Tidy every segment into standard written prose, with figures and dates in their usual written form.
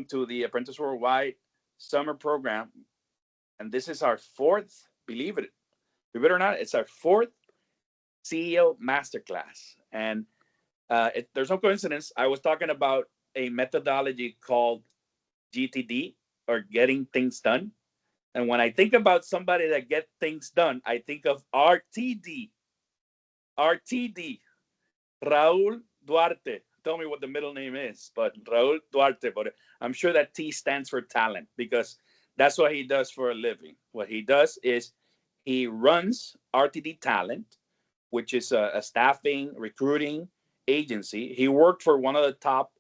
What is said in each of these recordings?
to the Apprentice Worldwide summer program. And this is our fourth, believe it or not, it's our fourth CEO Masterclass. And there's no coincidence. I was talking about a methodology called GTD, or getting things done. And when I think about somebody that get things done, I think of RTD, Raul Duarte. Tell me what the middle name is, but Raul Duarte. But I'm sure that T stands for talent, because that's what he does for a living. What he does is he runs RTD Talent, which is a staffing recruiting agency. He worked for one of the top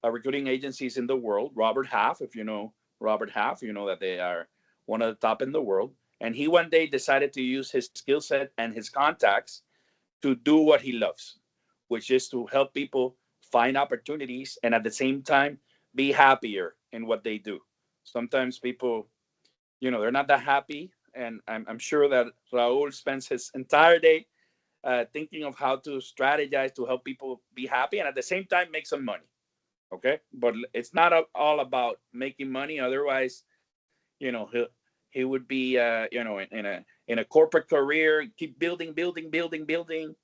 recruiting agencies in the world, Robert Half. If you know Robert Half, you know that they are one of the top in the world. And he one day decided to use his skill set and his contacts to do what he loves, which is to help people find opportunities and at the same time be happier in what they do. Sometimes people, they're not that happy. And I'm sure that Raul spends his entire day thinking of how to strategize to help people be happy and at the same time make some money. Okay. But it's not all about making money. Otherwise, he would be, in a corporate career, keep building.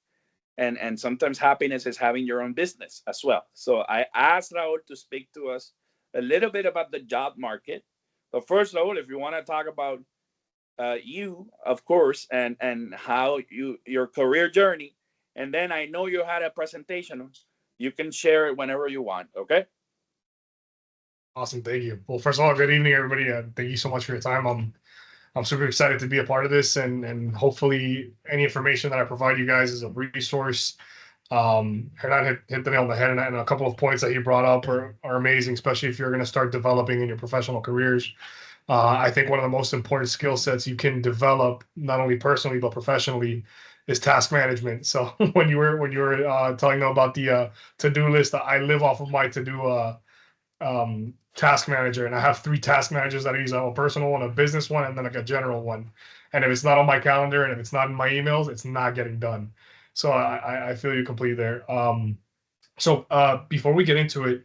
And sometimes happiness is having your own business as well. So I asked Raul to speak to us a little bit about the job market. But first, Raul, if you want to talk about you, of course, and how your career journey, and then I know you had a presentation. You can share it whenever you want. Okay. Awesome, thank you. Well, first of all, good evening, everybody. Thank you so much for your time. I'm super excited to be a part of this, and hopefully any information that I provide you guys is a resource. Hernan hit the nail on the head, and a couple of points that he brought up are amazing, especially if you're going to start developing in your professional careers. I think one of the most important skill sets you can develop, not only personally but professionally, is task management. So when you were telling them about the to-do list, I live off of my to-do task manager, and I have 3 task managers that I use. I have a personal one, a business one, and then like a general one. And if it's not on my calendar and if it's not in my emails, it's not getting done. So I feel you completely there. So before we get into it,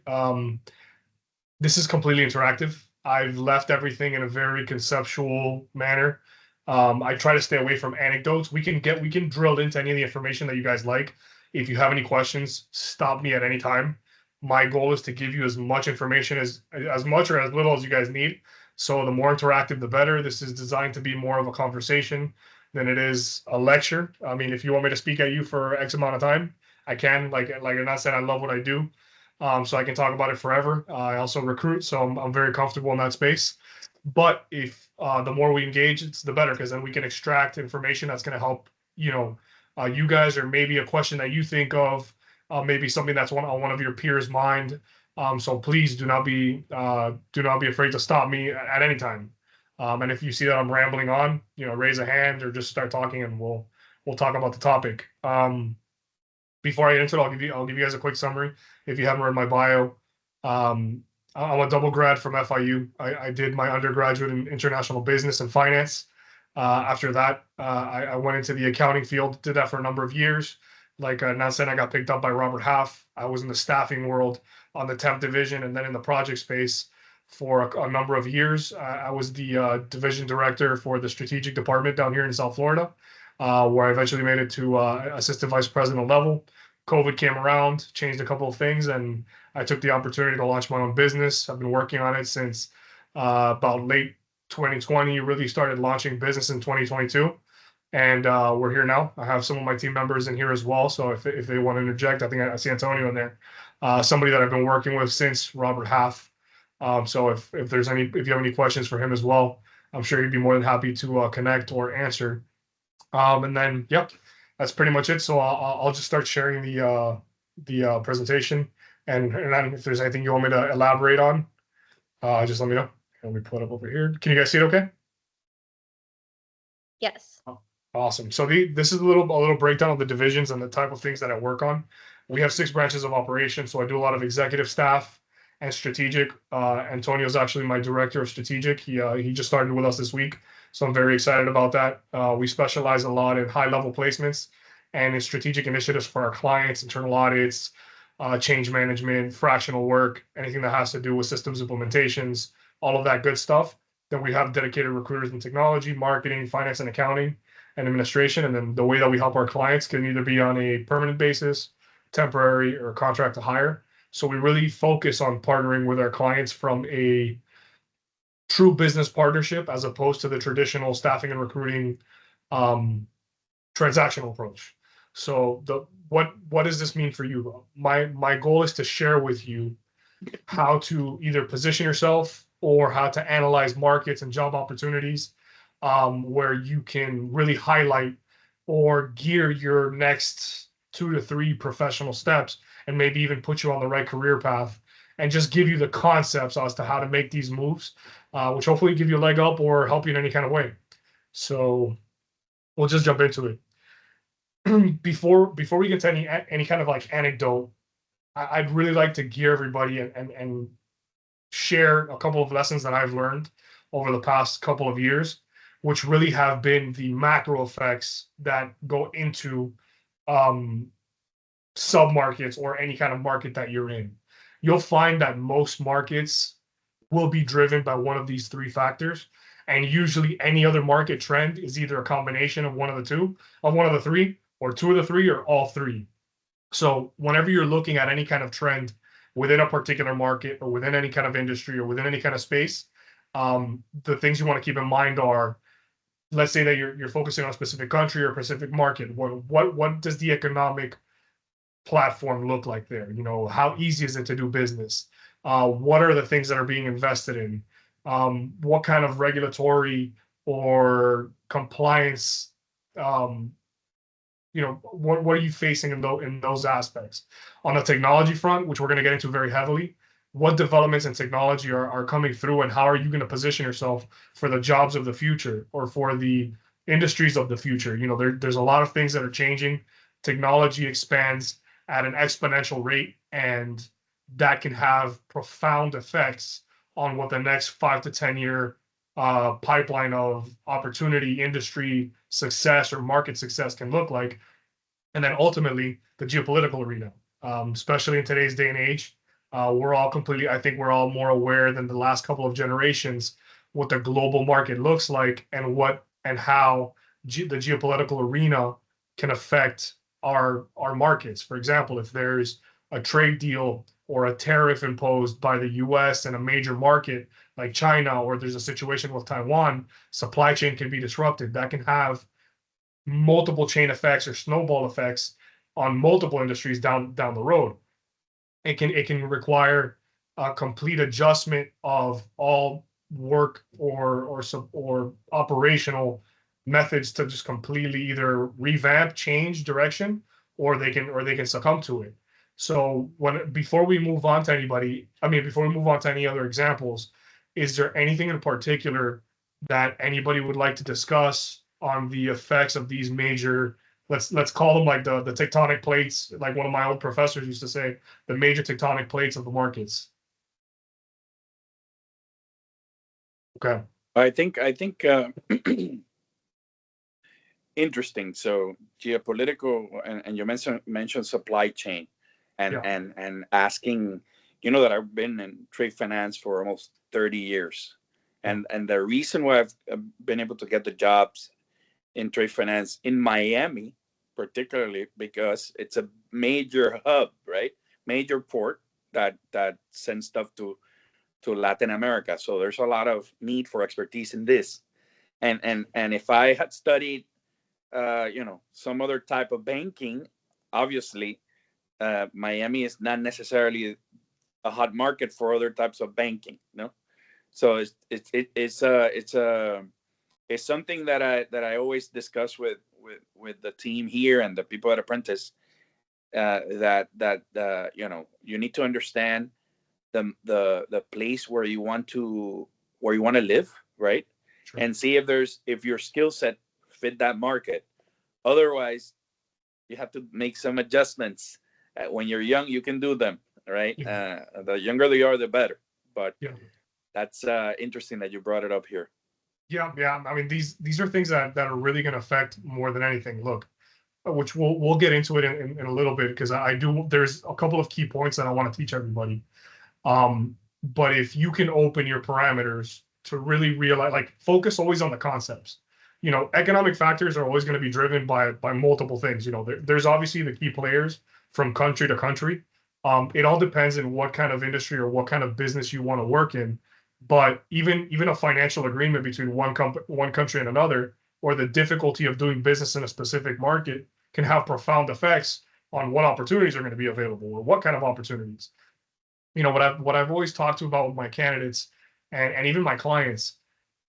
this is completely interactive. I've left everything in a very conceptual manner. I try to stay away from anecdotes. We can drill into any of the information that you guys like. If you have any questions, stop me at any time. My goal is to give you as much information as much or as little as you guys need. So the more interactive, the better. This is designed to be more of a conversation than it is a lecture. I mean, if you want me to speak at you for X amount of time, I can. Like I said, I love what I do. So I can talk about it forever. I also recruit, so I'm very comfortable in that space. But if the more we engage, it's the better, because then we can extract information that's going to help you guys, or maybe a question that you think of, maybe something that's on one of your peers' mind. So please do not be afraid to stop me at any time. And if you see that I'm rambling on, raise a hand or just start talking, and we'll talk about the topic. Before I get into it, I'll give you guys a quick summary. If you haven't read my bio, I'm a double grad from FIU. I did my undergraduate in international business and finance. After that, I went into the accounting field, did that for a number of years. Like Nan said, I got picked up by Robert Half. I was in the staffing world on the temp division, and then in the project space for a number of years. I was the division director for the strategic department down here in South Florida, where I eventually made it to assistant vice president level. COVID came around, changed a couple of things, and I took the opportunity to launch my own business. I've been working on it since about late 2020. Really started launching business in 2022. And we're here now. I have some of my team members in here as well. So if they want to interject, I think I see Antonio in there. Somebody that I've been working with since Robert Half. So if you have any questions for him as well, I'm sure he'd be more than happy to connect or answer. And then, yep, that's pretty much it. So I'll just start sharing the presentation. And then if there's anything you want me to elaborate on, just let me know. Let me pull it up over here. Can you guys see it okay? Yes. Awesome. So this is a little breakdown of the divisions and the type of things that I work on. We have 6 branches of operation. So I do a lot of executive staff and strategic. Antonio's actually my director of strategic. He just started with us this week. So I'm very excited about that. We specialize a lot in high-level placements and in strategic initiatives for our clients, internal audits, change management, fractional work, anything that has to do with systems implementations, all of that good stuff. Then we have dedicated recruiters in technology, marketing, finance and accounting, and administration. And then the way that we help our clients can either be on a permanent basis, temporary, or contract to hire. So we really focus on partnering with our clients from a true business partnership as opposed to the traditional staffing and recruiting um, transactional approach. So what does this mean for you? My goal is to share with you how to either position yourself or how to analyze markets and job opportunities where you can really highlight or gear your next 2 to 3 professional steps and maybe even put you on the right career path and just give you the concepts as to how to make these moves, which hopefully give you a leg up or help you in any kind of way. So we'll just jump into it. Before we get to any kind of like anecdote, I'd really like to gear everybody and share a couple of lessons that I've learned over the past couple of years, which really have been the macro effects that go into um, sub markets or any kind of market that you're in. You'll find that most markets will be driven by one of these 3 factors. And usually any other market trend is either a combination of one of the three, or 2 of the 3, or all 3. So whenever you're looking at any kind of trend within a particular market or within any kind of industry or within any kind of space, the things you want to keep in mind are, let's say that you're focusing on a specific country or a specific market. What does the economic platform look like there? You know, how easy is it to do business? What are the things that are being invested in? What kind of regulatory or compliance um, what are you facing in those aspects? On the technology front, which we're going to get into very heavily, what developments in technology are coming through, and how are you going to position yourself for the jobs of the future or for the industries of the future? You know, there's a lot of things that are changing. Technology expands at an exponential rate, and that can have profound effects on what the next 5 to 10 year pipeline of opportunity, industry success, or market success can look like. And then ultimately the geopolitical arena, especially in today's day and age. I think we're all more aware than the last couple of generations what the global market looks like and how the geopolitical arena can affect our markets. For example, if there's a trade deal or a tariff imposed by the US in a major market like China, or there's a situation with Taiwan, supply chain can be disrupted. That can have multiple chain effects or snowball effects on multiple industries down the road. It can require a complete adjustment of all work or operational methods to just completely either revamp, change direction, or they can succumb to it. So before we move on to before we move on to any other examples, is there anything in particular that anybody would like to discuss on the effects of these major, let's call them like the tectonic plates, like one of my old professors used to say, the major tectonic plates of the markets? Okay. I think interesting. So geopolitical, and you mentioned supply chain, and Yeah. and asking, you know, that I've been in trade finance for almost 30 years, Yeah. and the reason why I've been able to get the jobs in trade finance in Miami, particularly because it's a major hub, right? Major port that sends stuff to Latin America. So there's a lot of need for expertise in this. And if I had studied, some other type of banking, obviously, Miami is not necessarily a hot market for other types of banking. No, so it's something that I always discuss with the team here and the people at Apprentice. That you need to understand the place where you want to live, right? Sure. And see if your skill set fit that market. Otherwise, you have to make some adjustments. When you're young, you can do them, right? Yeah. The younger they are, the better. But Yeah. that's interesting that you brought it up here. Yeah. Yeah. I mean, these are things that are really going to affect more than anything. Look, which we'll get into it in a little bit, because I do, there's a couple of key points that I want to teach everybody. But if you can open your parameters to really realize, like, focus always on the concepts. Economic factors are always going to be driven by multiple things. There's obviously the key players from country to country. It all depends on what kind of industry or what kind of business you want to work in. But even a financial agreement between one country and another, or the difficulty of doing business in a specific market, can have profound effects on what opportunities are going to be available, or what kind of opportunities. What I've always talked to about with my candidates, and even my clients,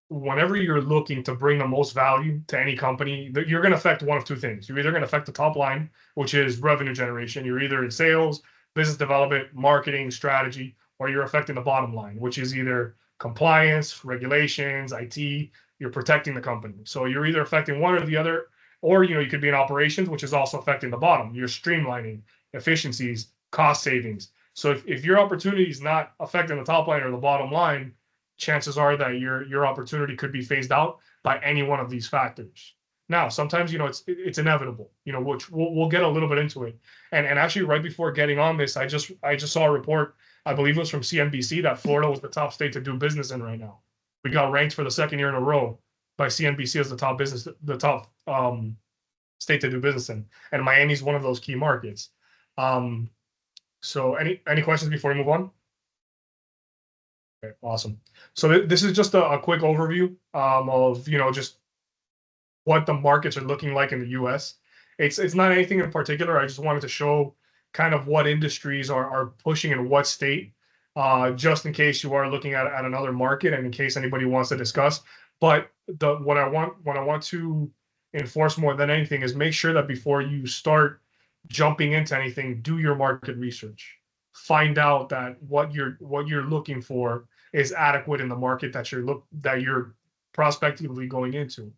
whenever you're looking to bring the most value to any company, that you're going to affect one of two things. You're either going to affect the top line, which is revenue generation. You're either in sales, business development, marketing, strategy, or you're affecting the bottom line, which is either compliance, regulations, IT. You're protecting the company. So you're either affecting one or the other, or you could be in operations, which is also affecting the bottom. You're streamlining efficiencies, cost savings. So if your opportunity is not affecting the top line or the bottom line, chances are that your opportunity could be phased out by any one of these factors. Now, sometimes it's inevitable, which we'll get a little bit into it. And actually, right before getting on this, I just saw a report, I believe it was from CNBC, that Florida was the top state to do business in right now. We got ranked for the second year in a row by CNBC as the top state to do business in, and Miami's one of those key markets. So any questions before we move on? Okay, awesome. So this is just a quick overview of just what the markets are looking like in the U.S. It's not anything in particular. I just wanted to show kind of what industries are pushing in what state, just in case you are looking at another market, and in case anybody wants to discuss. But what I want to enforce more than anything is make sure that before you start jumping into anything, do your market research. Find out that what you're looking for is adequate in the market that you're prospectively going into.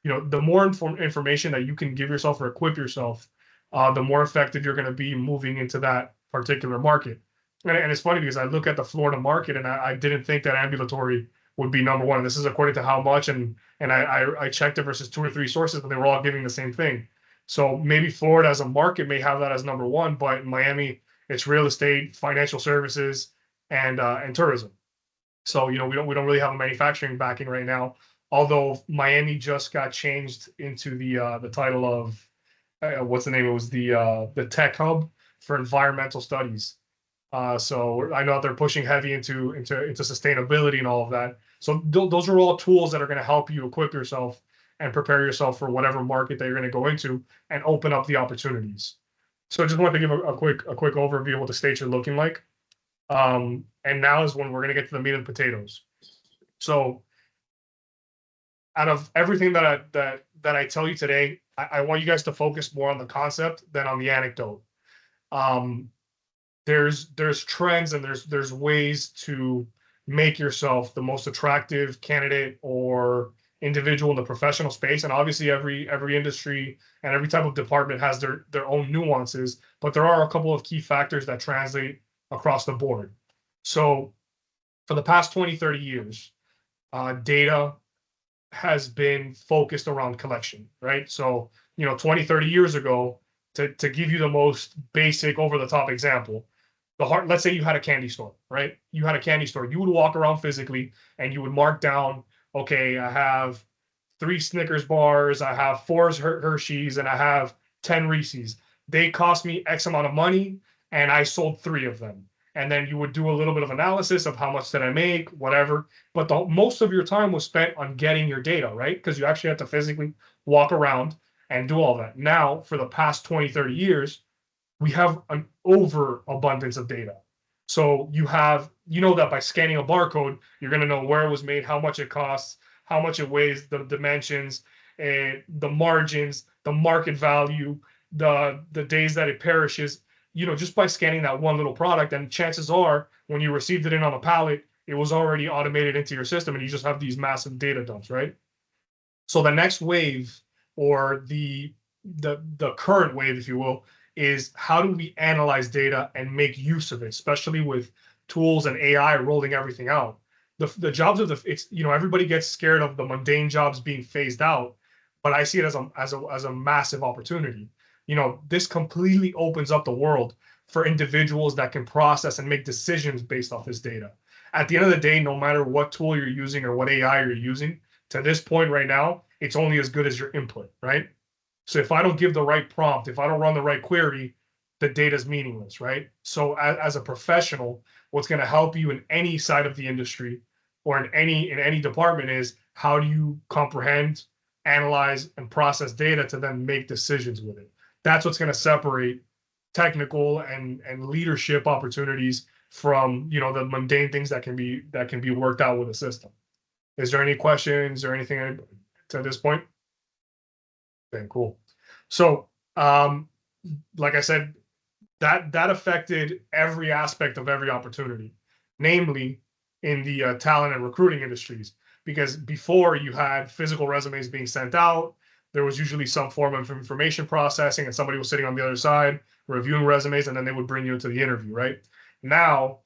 The more information that you can give yourself or equip yourself, the more effective you're going to be moving into that particular market. And it's funny because I look at the Florida market, and I didn't think that ambulatory would be number one. And this is according to how much, and I checked it versus 2 or 3 sources, but they were all giving the same thing. So maybe Florida as a market may have that as number one, but in Miami, it's real estate, financial services, and tourism. So we don't really have a manufacturing backing right now. Although Miami just got changed into the title of what's the name? It was the tech hub for environmental studies. So I know they're pushing heavy into sustainability and all of that. So those are all tools that are going to help you equip yourself and prepare yourself for whatever market that you're going to go into and open up the opportunities. So I just wanted to give a quick overview of what the states are looking like. And now is when we're going to get to the meat and potatoes. So out of everything that I tell you today, I want you guys to focus more on the concept than on the anecdote. There's trends, and there's ways to make yourself the most attractive candidate or individual in the professional space. And obviously every industry and every type of department has their own nuances, but there are a couple of key factors that translate across the board. So for the past 20, 30 years, data has been focused around collection, right? So 20, 30 years ago, to give you the most basic over-the-top example, let's say you had a candy store, right? You had a candy store. You would walk around physically and you would mark down, okay, I have 3 Snickers bars, I have 4 Hershey's, and I have 10 Reese's. They cost me X amount of money, and I sold 3 of them. And then you would do a little bit of analysis of how much did I make, whatever. But most of your time was spent on getting your data, right? Because you actually had to physically walk around and do all that. Now, for the past 20, 30 years, we have an overabundance of data. So you know that by scanning a barcode, you're going to know where it was made, how much it costs, how much it weighs, the dimensions, and the margins, the market value, the days that it perishes, just by scanning that one little product. And chances are, when you received it in on a pallet, it was already automated into your system, and you just have these massive data dumps, right? So the next wave, or the current wave, if you will, is how do we analyze data and make use of it, especially with tools and AI rolling everything out. The jobs of everybody gets scared of the mundane jobs being phased out, but I see it as a massive opportunity. This completely opens up the world for individuals that can process and make decisions based off this data. At the end of the day, no matter what tool you're using or what AI you're using, to this point right now, it's only as good as your input, right? So if I don't give the right prompt, if I don't run the right query, the data is meaningless, right? So as a professional, what's going to help you in any side of the industry or in any department is how do you comprehend, analyze, and process data to then make decisions with it. That's what's going to separate technical and leadership opportunities from the mundane things that can be worked out with a system. Is there any questions or anything to this point? Okay, cool. So, like I said, that affected every aspect of every opportunity, namely in the talent and recruiting industries. Because before you had physical resumes being sent out, there was usually some form of information processing, and somebody was sitting on the other side reviewing resumes, and then they would bring you into the interview. Right now,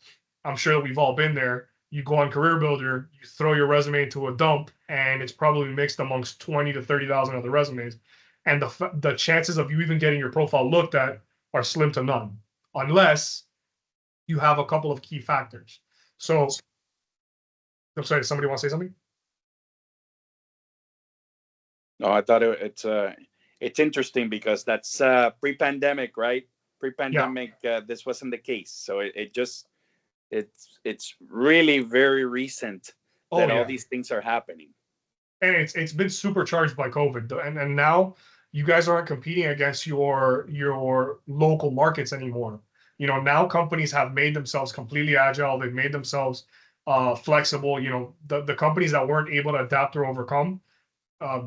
I'm sure that we've all been there. You go on Career Builder, you throw your resume into a dump, and it's probably mixed amongst 20 to 30,000 other resumes, and the chances of you even getting your profile looked at are slim to none, unless you have a couple of key factors. So, I'm sorry, somebody want to say something? No, I thought it's interesting because that's pre-pandemic, right? Yeah. Pre-pandemic, this wasn't the case. So it's really very recent Oh that all yeah. these things are happening. And it's been supercharged by COVID, and now you guys aren't competing against your local markets anymore. Now companies have made themselves completely agile. They've made themselves flexible. The companies that weren't able to adapt or overcome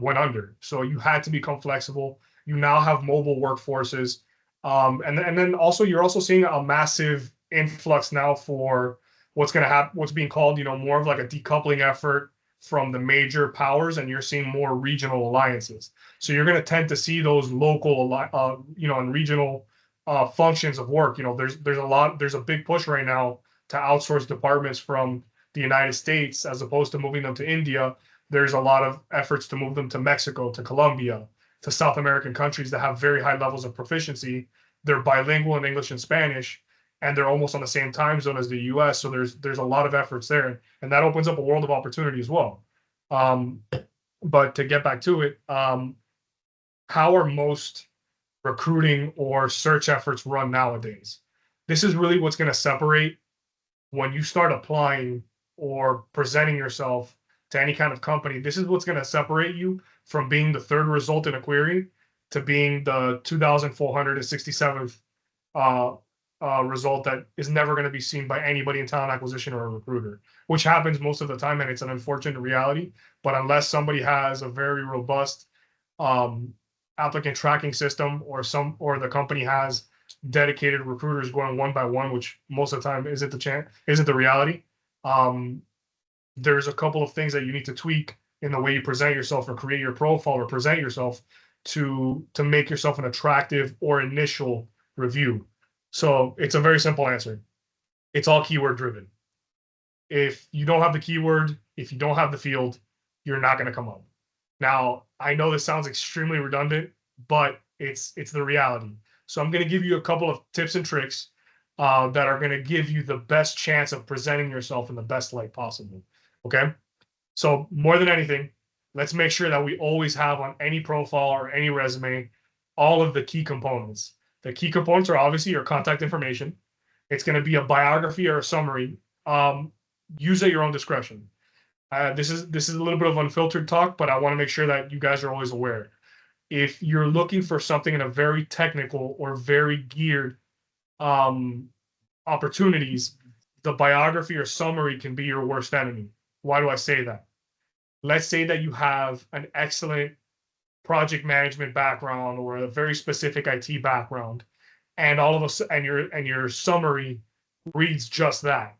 went under. So you had to become flexible. You now have mobile workforces, and then also you're also seeing a massive influx now for what's going to happen. What's being called, more of like a decoupling effort from the major powers, and you're seeing more regional alliances. So you're going to tend to see those local, and regional functions of work. There's a big push right now to outsource departments from the United States as opposed to moving them to India. There's a lot of efforts to move them to Mexico, to Colombia, to South American countries that have very high levels of proficiency. They're bilingual in English and Spanish, and they're almost on the same time zone as the US. So there's a lot of efforts there, and that opens up a world of opportunity as well. But to get back to it, how are most recruiting or search efforts run nowadays? This is really what's going to separate when you start applying or presenting yourself to any kind of company. This is what's going to separate you from being the third result in a query to being the 2,467th result that is never going to be seen by anybody in talent acquisition or a recruiter, which happens most of the time, and it's an unfortunate reality. But unless somebody has a very robust applicant tracking system, or the company has dedicated recruiters going one by one, which most of the time isn't the reality. There's a couple of things that you need to tweak in the way you present yourself or create your profile or present yourself to make yourself an attractive or initial review. So it's a very simple answer. It's all keyword driven. If you don't have the keyword, if you don't have the field, you're not going to come up. Now, I know this sounds extremely redundant, but it's the reality. So I'm going to give you a couple of tips and tricks that are going to give you the best chance of presenting yourself in the best light possible. Okay? So more than anything, let's make sure that we always have on any profile or any resume all of the key components. The key components are obviously your contact information. It's going to be a biography or a summary. Use at your own discretion. This is a little bit of unfiltered talk, but I want to make sure that you guys are always aware. If you're looking for something in a very technical or very geared opportunities, the biography or summary can be your worst enemy. Why do I say that? Let's say that you have an excellent project management background or a very specific IT background, and all of a sudden, and your summary reads just that.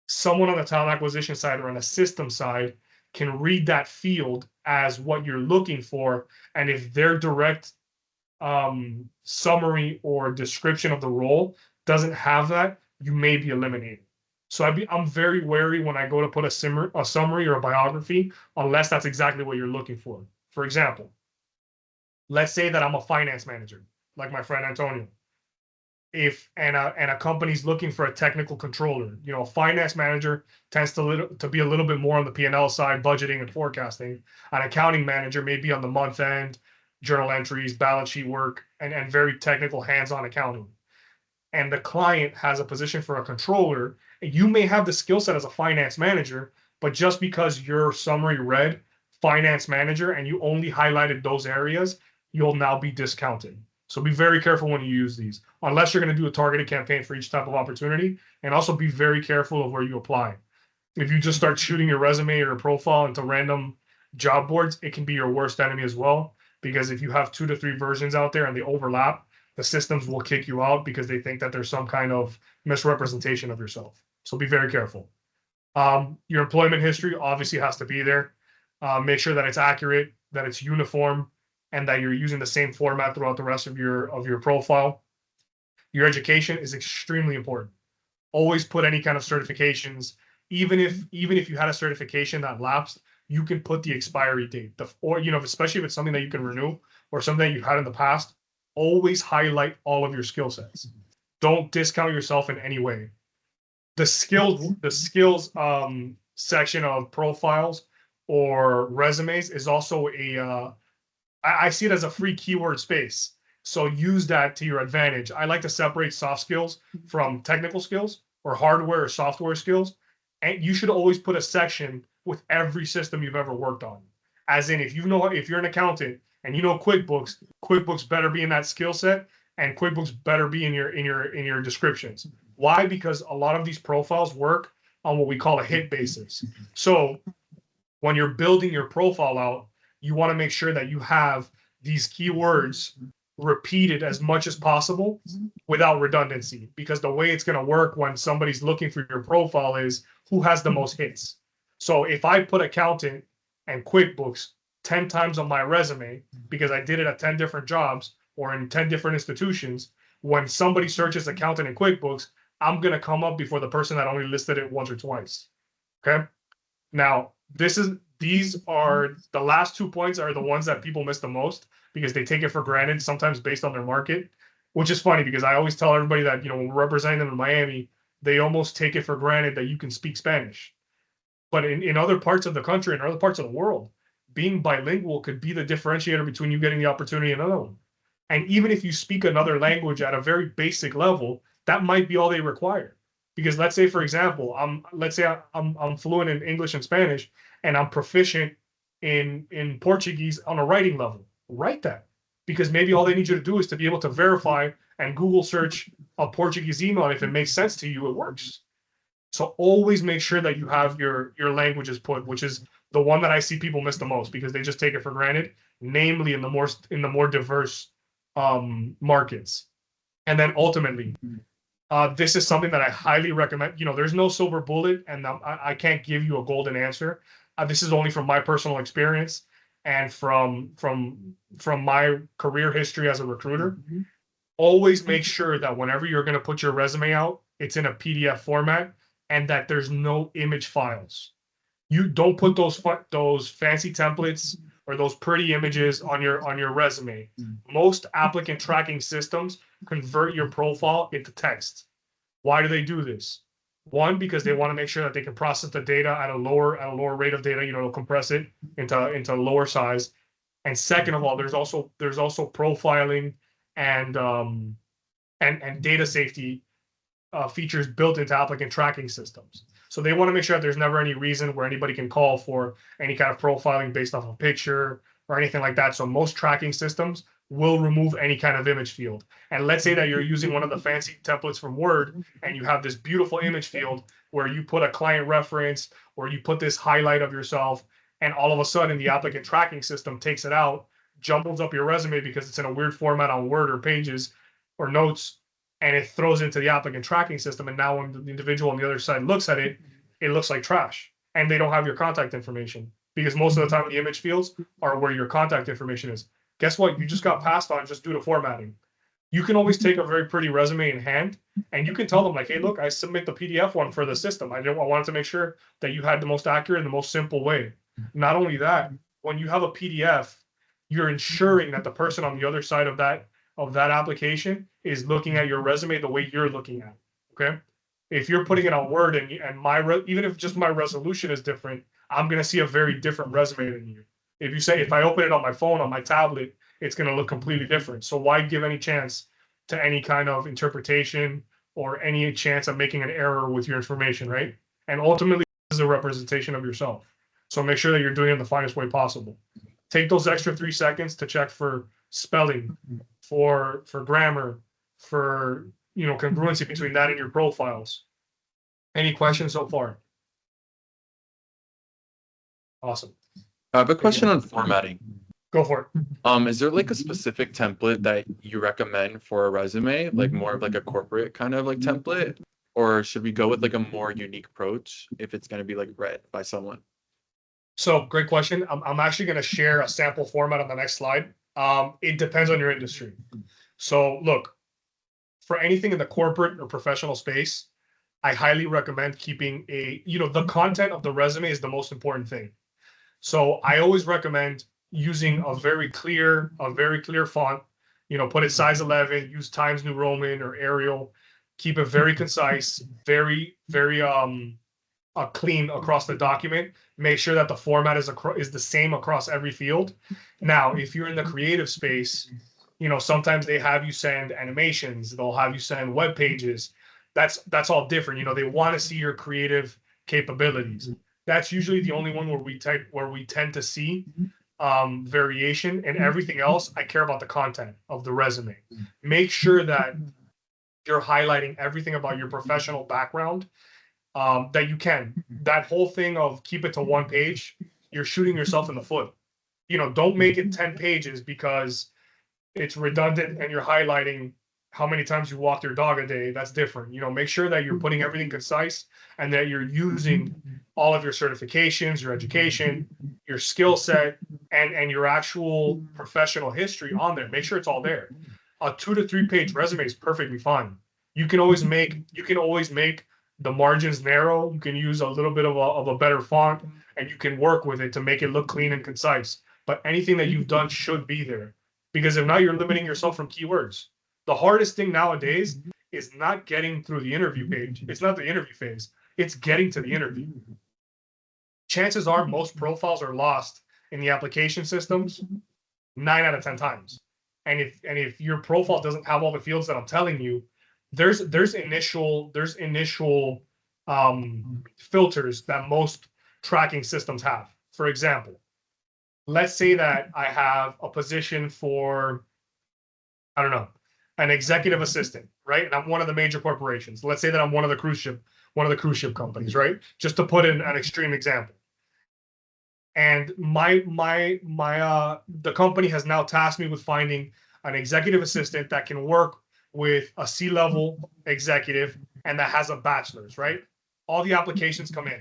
Someone on the talent acquisition side or on the system side can read that field as what you're looking for, and if their direct summary or description of the role doesn't have that, you may be eliminated. So I'm very wary when I go to put a summary or a biography, unless that's exactly what you're looking for. For example, let's say that I'm a finance manager. like my friend Antonio, if and a company's looking for a technical controller, a finance manager tends to be a little bit more on the P&L side, budgeting and forecasting. An accounting manager may be on the month end, journal entries, balance sheet work, and very technical hands-on accounting. And the client has a position for a controller, and you may have the skill set as a finance manager, but just because your summary read finance manager and you only highlighted those areas, you'll now be discounted. So be very careful when you use these, unless you're going to do a targeted campaign for each type of opportunity, and also be very careful of where you apply. If you just start shooting your resume or your profile into random job boards, it can be your worst enemy as well. Because if you have 2 to 3 versions out there and they overlap, the systems will kick you out because they think that there's some kind of misrepresentation of yourself. So be very careful. Your employment history obviously has to be there. Make sure that it's accurate, that it's uniform, and that you're using the same format throughout the rest of your profile. Your education is extremely important. Always put any kind of certifications, even if you had a certification that lapsed, you can put the expiry date, or especially if it's something that you can renew or something that you've had in the past. Always highlight all of your skill sets. Don't discount yourself in any way. The skills section of profiles or resumes is also I see it as a free keyword space. So use that to your advantage. I like to separate soft skills from technical skills or hardware or software skills. And you should always put a section with every system you've ever worked on. As in, if you're an accountant and you know QuickBooks better be in that skill set, and QuickBooks better be in your descriptions. Why? Because a lot of these profiles work on what we call a hit basis. So when you're building your profile out, you want to make sure that you have these keywords repeated as much as possible without redundancy. Because the way it's going to work when somebody's looking for your profile is who has the most hits. So if I put accountant and QuickBooks 10 times on my resume because I did it at 10 different jobs or in 10 different institutions, when somebody searches accountant and QuickBooks, I'm going to come up before the person that only listed it once or twice. Okay. Now, these are the last 2 points are the ones that people miss the most because they take it for granted, sometimes based on their market, which is funny because I always tell everybody that, when we're representing them in Miami, they almost take it for granted that you can speak Spanish. But in other parts of the country and other parts of the world, being bilingual could be the differentiator between you getting the opportunity and another one. And even if you speak another language at a very basic level, that might be all they require. Because let's say, for example, I'm fluent in English and Spanish, and I'm proficient in Portuguese on a writing level. Write that, because maybe all they need you to do is to be able to verify and Google search a Portuguese email. And if it makes sense to you, it works. So always make sure that you have your languages put, which is the one that I see people miss the most because they just take it for granted, namely in the more diverse markets. And then ultimately, this is something that I highly recommend. There's no silver bullet, and I can't give you a golden answer. This is only from my personal experience and from my career history as a recruiter. Always make sure that whenever you're going to put your resume out, it's in a PDF format and that there's no image files. You don't put those fancy templates or those pretty images on your resume. Most applicant tracking systems convert your profile into text. Why do they do this? One, because they want to make sure that they can process the data at a lower rate of data. They'll compress it into lower size. And second of all, there's also profiling and data safety features built into applicant tracking systems. So they want to make sure that there's never any reason where anybody can call for any kind of profiling based off a picture or anything like that. So most tracking systems will remove any kind of image field. And let's say that you're using one of the fancy templates from Word and you have this beautiful image field where you put a client reference or you put this highlight of yourself, and all of a sudden the applicant tracking system takes it out, jumbles up your resume because it's in a weird format on Word or Pages or Notes, and it throws it into the applicant tracking system. And now when the individual on the other side looks at it, it looks like trash. And they don't have your contact information because most of the time the image fields are where your contact information is. Guess what? You just got passed on just due to formatting. You can always take a very pretty resume in hand and you can tell them like, hey, look, I submit the PDF one for the system. I wanted to make sure that you had the most accurate and the most simple way. Not only that, when you have a PDF, you're ensuring that the person on the other side of that of that application is looking at your resume the way you're looking at it. Okay. If you're putting it on Word and even if just my resolution is different, I'm going to see a very different resume than you. If you say, if I open it on my phone, on my tablet, it's going to look completely different. So why give any chance to any kind of interpretation or any chance of making an error with your information, right? And ultimately, this is a representation of yourself. So make sure that you're doing it in the finest way possible. Take those extra 3 seconds to check for spelling, for grammar, for congruency between that and your profiles. Any questions so far? Awesome. I have a question on formatting. Go for it. Is there like a specific template that you recommend for a resume, like more of like a corporate kind of like template, or should we go with like a more unique approach if it's going to be like read by someone? So great question. I'm actually going to share a sample format on the next slide. It depends on your industry. So look, for anything in the corporate or professional space, I highly recommend keeping the content of the resume is the most important thing. So I always recommend using a very clear font, put it size 11, use Times New Roman or Arial, keep it very concise, very clean across the document. Make sure that the format is the same across every field. Now, if you're in the creative space, sometimes they have you send animations, they'll have you send web pages. That's all different. They want to see your creative capabilities. That's usually the only one where we tend to see variation, and everything else, I care about the content of the resume. Make sure that you're highlighting everything about your professional background that you can. That whole thing of keep it to 1 page, you're shooting yourself in the foot. Don't make it 10 pages because it's redundant and you're highlighting how many times you walk your dog a day. That's different. Make sure that you're putting everything concise and that you're using all of your certifications, your education, your skill set, and your actual professional history on there. Make sure it's all there. A 2 to 3 page resume is perfectly fine. You can always make the margins narrow. You can use a little bit of a better font, and you can work with it to make it look clean and concise. But anything that you've done should be there, because if not, you're limiting yourself from keywords. The hardest thing nowadays is not getting through the interview page. It's not the interview phase. It's getting to the interview. Chances are most profiles are lost in the application systems 9 out of 10 times. And if your profile doesn't have all the fields that I'm telling you, there's initial filters that most tracking systems have. For example, let's say that I have a position for, I don't know, an executive assistant, right? And I'm one of the major corporations. Let's say that I'm one of the cruise ship companies, right? Just to put in an extreme example. And the company has now tasked me with finding an executive assistant that can work with a C-level executive and that has a bachelor's, right? All the applications come in.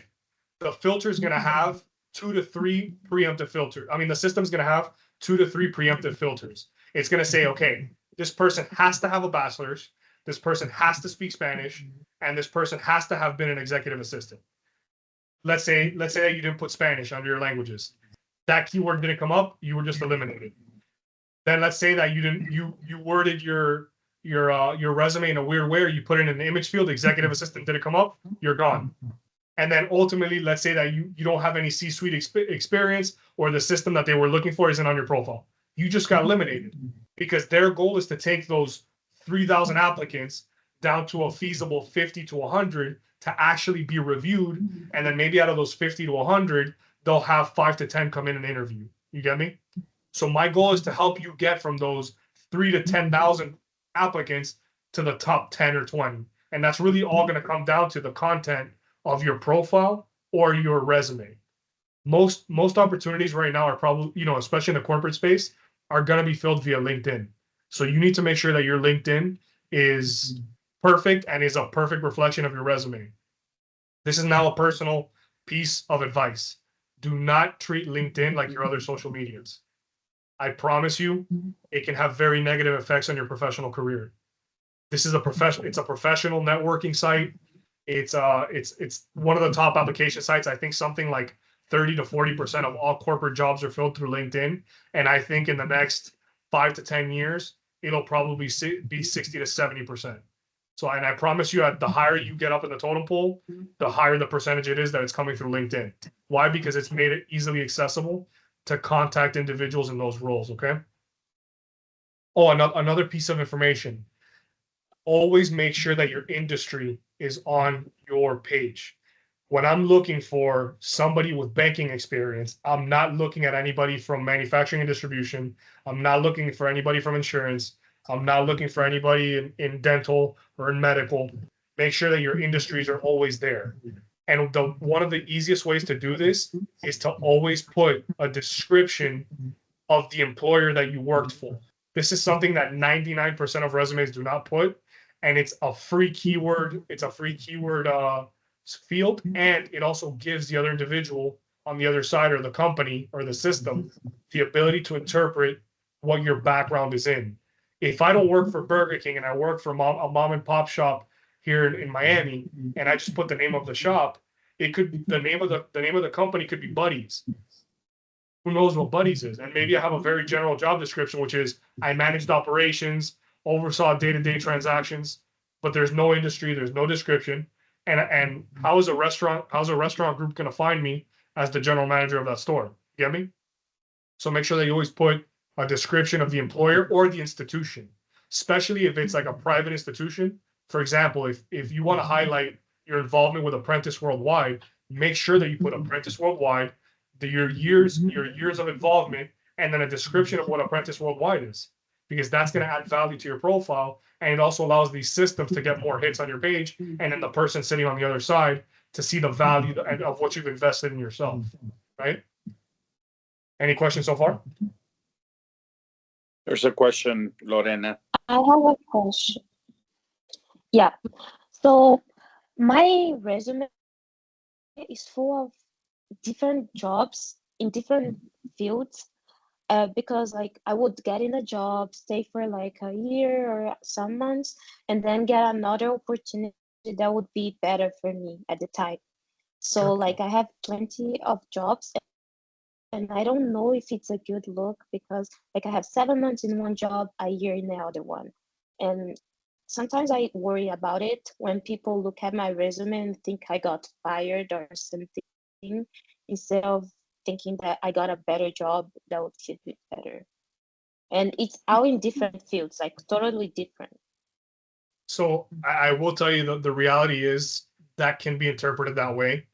The filter is going to have 2 to 3 preemptive filters. I mean, the system's going to have 2 to 3 preemptive filters. It's going to say, okay, this person has to have a bachelor's, this person has to speak Spanish, and this person has to have been an executive assistant. Let's say that you didn't put Spanish under your languages. That keyword didn't come up, you were just eliminated. Then let's say that you worded your resume in a weird way, or you put it in an image field, executive assistant didn't come up, you're gone. And then ultimately, let's say that you don't have any C-suite experience, or the system that they were looking for isn't on your profile. You just got eliminated, because their goal is to take those 3,000 applicants down to a feasible 50 to 100 to actually be reviewed. And then maybe out of those 50 to 100, they'll have 5 to 10 come in and interview. You get me? So my goal is to help you get from those 3 to 10,000 applicants to the top 10 or 20. And that's really all going to come down to the content of your profile or your resume. Most opportunities right now are probably, especially in the corporate space, are going to be filled via LinkedIn. So you need to make sure that your LinkedIn is perfect and is a perfect reflection of your resume. This is now a personal piece of advice. Do not treat LinkedIn like your other social medias. I promise you, it can have very negative effects on your professional career. This is it's a professional networking site. It's one of the top application sites. I think something like 30 to 40% of all corporate jobs are filled through LinkedIn. And I think in the next 5 to 10 years, it'll probably be 60 to 70%. So, and I promise you, the higher you get up in the totem pole, the higher the percentage it is that it's coming through LinkedIn. Why? Because it's made it easily accessible to contact individuals in those roles. Okay. Oh, another piece of information. Always make sure that your industry is on your page. When I'm looking for somebody with banking experience, I'm not looking at anybody from manufacturing and distribution. I'm not looking for anybody from insurance. I'm not looking for anybody in dental or in medical. Make sure that your industries are always there. And one of the easiest ways to do this is to always put a description of the employer that you worked for. This is something that 99% of resumes do not put, and it's a free keyword. It's a free keyword field, and it also gives the other individual on the other side or the company or the system the ability to interpret what your background is in. If I don't work for Burger King and I work for a mom and pop shop here in Miami, and I just put the name of the shop, it could be the name of the company could be Buddies. Who knows what Buddies is? And maybe I have a very general job description, which is I managed operations, oversaw day-to-day transactions, but there's no industry, there's no description. And how's a restaurant group going to find me as the general manager of that store? You get me? So make sure that you always put a description of the employer or the institution, especially if it's like a private institution. For example, if you want to highlight your involvement with Apprentice Worldwide, make sure that you put Apprentice Worldwide, your years of involvement, and then a description of what Apprentice Worldwide is, because that's going to add value to your profile, and it also allows these systems to get more hits on your page, and then the person sitting on the other side to see the value of what you've invested in yourself, right? Any questions so far? There's a question, Lorena. I have a question. Yeah. So my resume is full of different jobs in different fields. Because like I would get in a job, stay for like a year or some months, and then get another opportunity that would be better for me at the time. So like I have plenty of jobs, and I don't know if it's a good look, because like I have 7 months in one job, a year in the other one. And sometimes I worry about it when people look at my resume and think I got fired or something, instead of thinking that I got a better job that would fit me better. And it's all in different fields, like totally different. So I will tell you that the reality is that can be interpreted that way.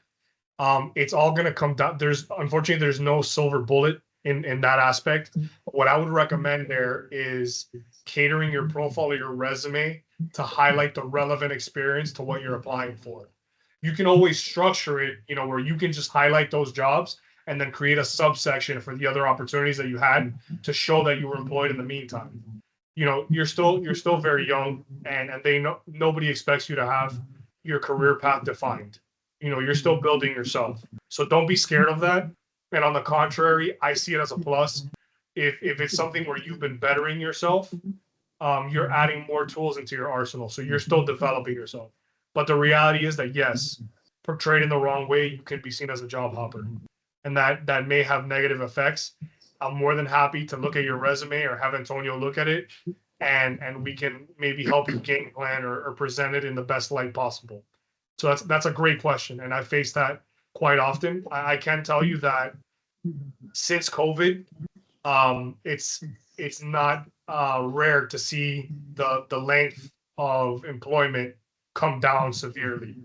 It's all going to come down. Unfortunately, there's no silver bullet in that aspect. What I would recommend there is catering your profile or your resume to highlight the relevant experience to what you're applying for. You can always structure it, where you can just highlight those jobs and then create a subsection for the other opportunities that you had to show that you were employed in the meantime. You're still very young, and nobody expects you to have your career path defined. You're still building yourself. So don't be scared of that. And on the contrary, I see it as a plus. If it's something where you've been bettering yourself, you're adding more tools into your arsenal. So you're still developing yourself. But the reality is that, yes, portrayed in the wrong way, you can be seen as a job hopper. And that may have negative effects. I'm more than happy to look at your resume or have Antonio look at it, and we can maybe help you game plan or present it in the best light possible. So that's a great question, and I face that quite often. I can tell you that since COVID, it's not rare to see the length of employment come down severely.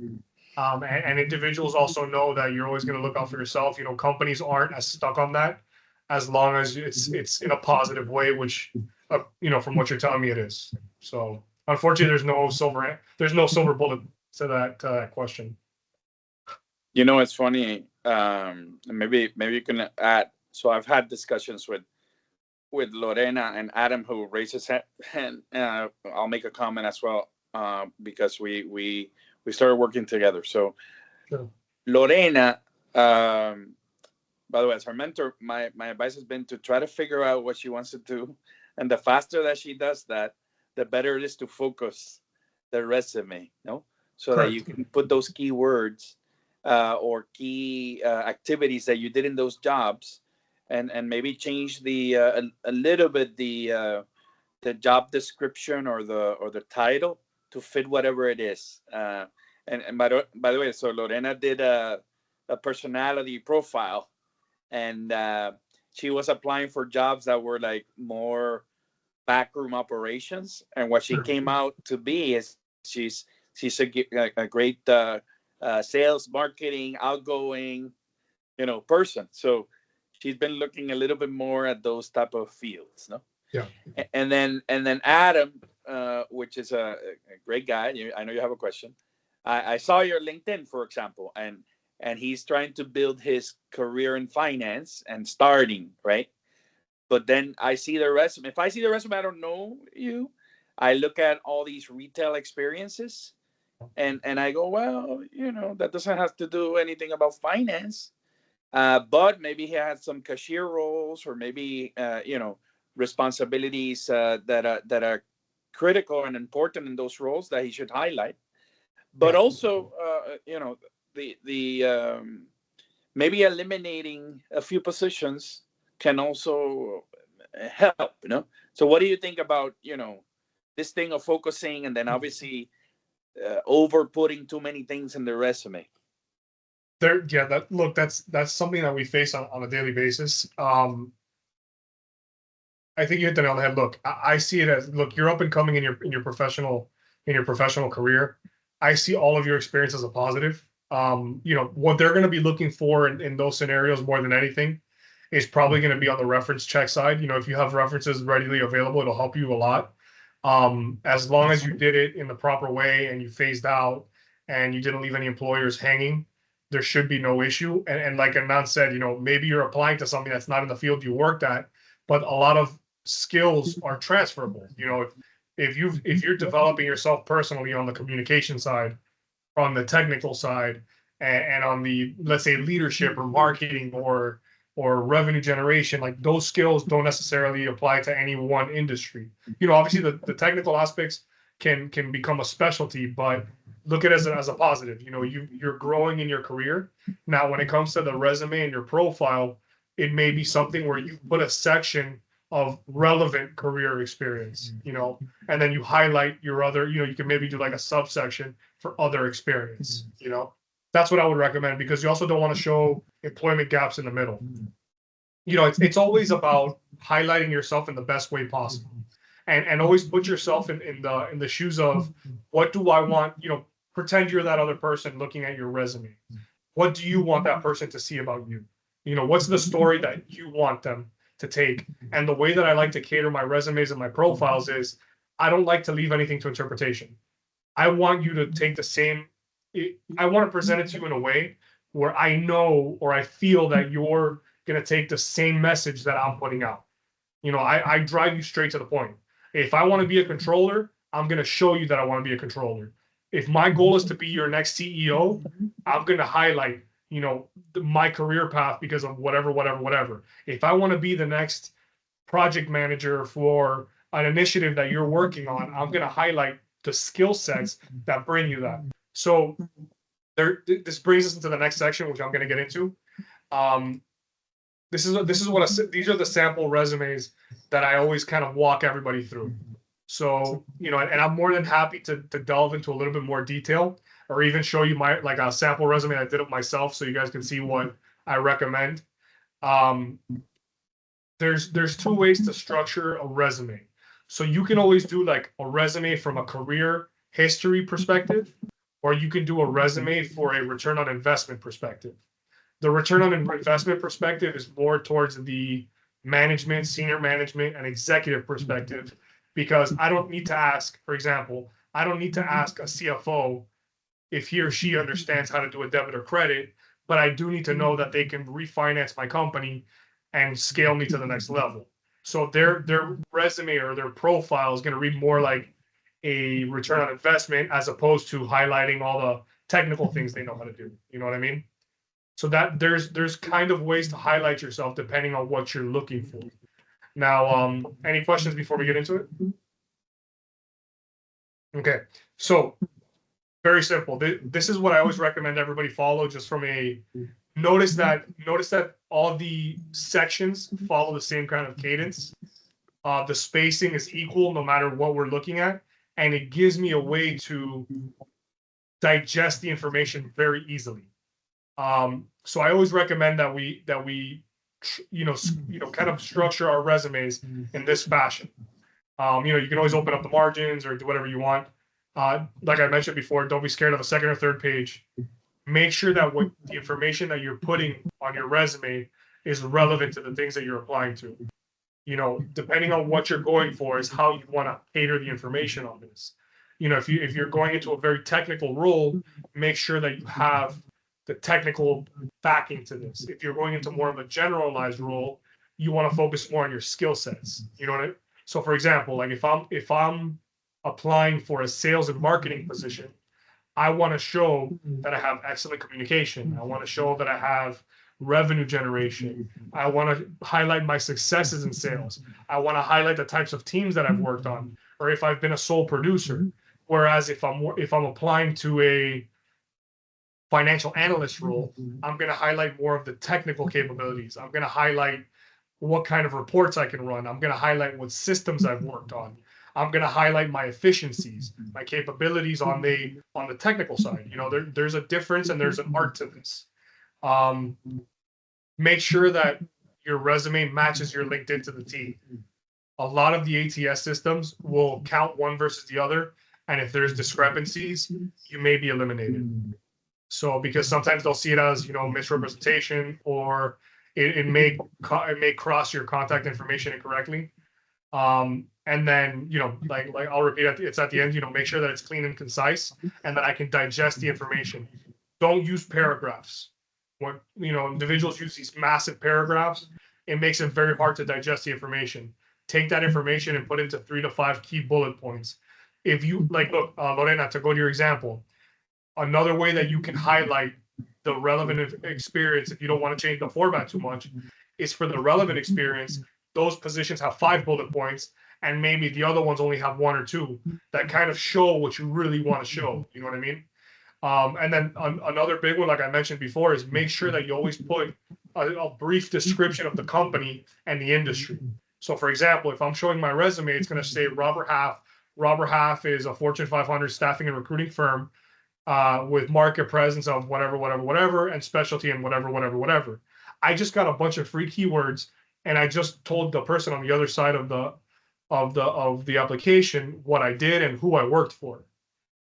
And individuals also know that you're always going to look out for yourself. Companies aren't as stuck on that as long as it's in a positive way, which from what you're telling me, it is. So unfortunately, there's no silver bullet to that question. It's funny. Maybe you can add. So I've had discussions with Lorena and Adam, who raises hand. I'll make a comment as well, because we started working together. So Sure. Lorena, by the way, as her mentor, my advice has been to try to figure out what she wants to do, and the faster that she does that, the better it is to focus the resume, so Correct. that you can put those keywords or key activities that you did in those jobs, and maybe change a little bit the job description or the title to fit whatever it is. And by the way, so Lorena did a personality profile, and she was applying for jobs that were like more backroom operations. And what she came out to be is she's a great sales, marketing, outgoing, person. So she's been looking a little bit more at those type of fields, no? Yeah. And then Adam, which is a great guy. I know you have a question. I saw your LinkedIn, for example, and he's trying to build his career in finance and starting, right? But then I see the resume. If I see the resume, I don't know you. I look at all these retail experiences, and I go, well, that doesn't have to do anything about finance. But maybe he had some cashier roles, or maybe responsibilities that are critical and important in those roles that he should highlight. But also, the maybe eliminating a few positions can also help. So what do you think about this thing of focusing, and then obviously over putting too many things in the resume? That's something that we face on a daily basis. I think you hit the nail on the head. Look, I see it as, look, you're up and coming in your professional career. I see all of your experience as a positive. What they're going to be looking for in those scenarios more than anything is probably going to be on the reference check side. If you have references readily available, it'll help you a lot. As long as you did it in the proper way and you phased out and you didn't leave any employers hanging, there should be no issue. And like Anand said, maybe you're applying to something that's not in the field you worked at, but a lot of skills are transferable. If you're developing yourself personally on the communication side, on the technical side, and on the, let's say, leadership or marketing or revenue generation, like those skills don't necessarily apply to any one industry. Obviously the technical aspects can become a specialty, but look at it as a positive. You're growing in your career. Now, when it comes to the resume and your profile, it may be something where you put a section of relevant career experience, and then you highlight your other, you can maybe do like a subsection for other experience, That's what I would recommend, because you also don't want to show employment gaps in the middle. It's always about highlighting yourself in the best way possible, and always put yourself in the shoes of, what do I want, pretend you're that other person looking at your resume. What do you want that person to see about you? What's the story that you want them to take? And the way that I like to cater my resumes and my profiles is, I don't like to leave anything to interpretation. I want you to take the same, I want to present it to you in a way where I know, or I feel that you're going to take the same message that I'm putting out. I drive you straight to the point. If I want to be a controller, I'm going to show you that I want to be a controller. If my goal is to be your next CEO, I'm going to highlight, my career path because of whatever. If I want to be the next project manager for an initiative that you're working on, I'm going to highlight the skill sets that bring you that. So this brings us into the next section, which I'm going to get into. These are the sample resumes that I always kind of walk everybody through. So, and I'm more than happy to delve into a little bit more detail, or even show you a sample resume I did it myself, so you guys can see what I recommend. There's two ways to structure a resume. So you can always do like a resume from a career history perspective, or you can do a resume for a return on investment perspective. The return on investment perspective is more towards the management, senior management, and executive perspective, because I don't need to ask, for example, I don't need to ask a CFO if he or she understands how to do a debit or credit, but I do need to know that they can refinance my company and scale me to the next level. So their resume or their profile is going to read more like a return on investment, as opposed to highlighting all the technical things they know how to do. You know what I mean? So that there's kind of ways to highlight yourself depending on what you're looking for. Now, any questions before we get into it? Okay, so very simple. This is what I always recommend everybody follow, just from a notice that all the sections follow the same kind of cadence. The spacing is equal no matter what we're looking at, and it gives me a way to digest the information very easily. So I always recommend that we kind of structure our resumes in this fashion. You can always open up the margins or do whatever you want. Like I mentioned before, don't be scared of a second or third page. Make sure that what the information that you're putting on your resume is relevant to the things that you're applying to. Depending on what you're going for is how you want to cater the information on this. If you're going into a very technical role, make sure that you have the technical backing to this. If you're going into more of a generalized role, you want to focus more on your skill sets. You know what I mean? So for example, like if I'm applying for a sales and marketing position, I want to show that I have excellent communication. I want to show that I have revenue generation. I want to highlight my successes in sales. I want to highlight the types of teams that I've worked on, or if I've been a sole producer. Whereas if I'm applying to a financial analyst role, I'm going to highlight more of the technical capabilities. I'm going to highlight what kind of reports I can run. I'm going to highlight what systems I've worked on. I'm going to highlight my efficiencies, my capabilities on the technical side. There's a difference and there's an art to this. Make sure that your resume matches your LinkedIn to the T. A lot of the ATS systems will count one versus the other, and if there's discrepancies, you may be eliminated. So because sometimes they'll see it as misrepresentation, or it may cross your contact information incorrectly. And then like I'll repeat it's at the end. Make sure that it's clean and concise, and that I can digest the information. Don't use paragraphs. When individuals use these massive paragraphs, it makes it very hard to digest the information. Take that information and put it into 3 to 5 key bullet points. If you look, Lorena, to go to your example, another way that you can highlight the relevant experience, if you don't want to change the format too much, is for the relevant experience. Those positions have 5 bullet points, and maybe the other ones only have 1 or 2 that kind of show what you really want to show. You know what I mean? And then another big one, like I mentioned before, is make sure that you always put a brief description of the company and the industry. So, for example, if I'm showing my resume, it's going to say Robert Half. Robert Half is a Fortune 500 staffing and recruiting firm with market presence of whatever, and specialty in whatever. I just got a bunch of free keywords, and I just told the person on the other side of the application what I did and who I worked for.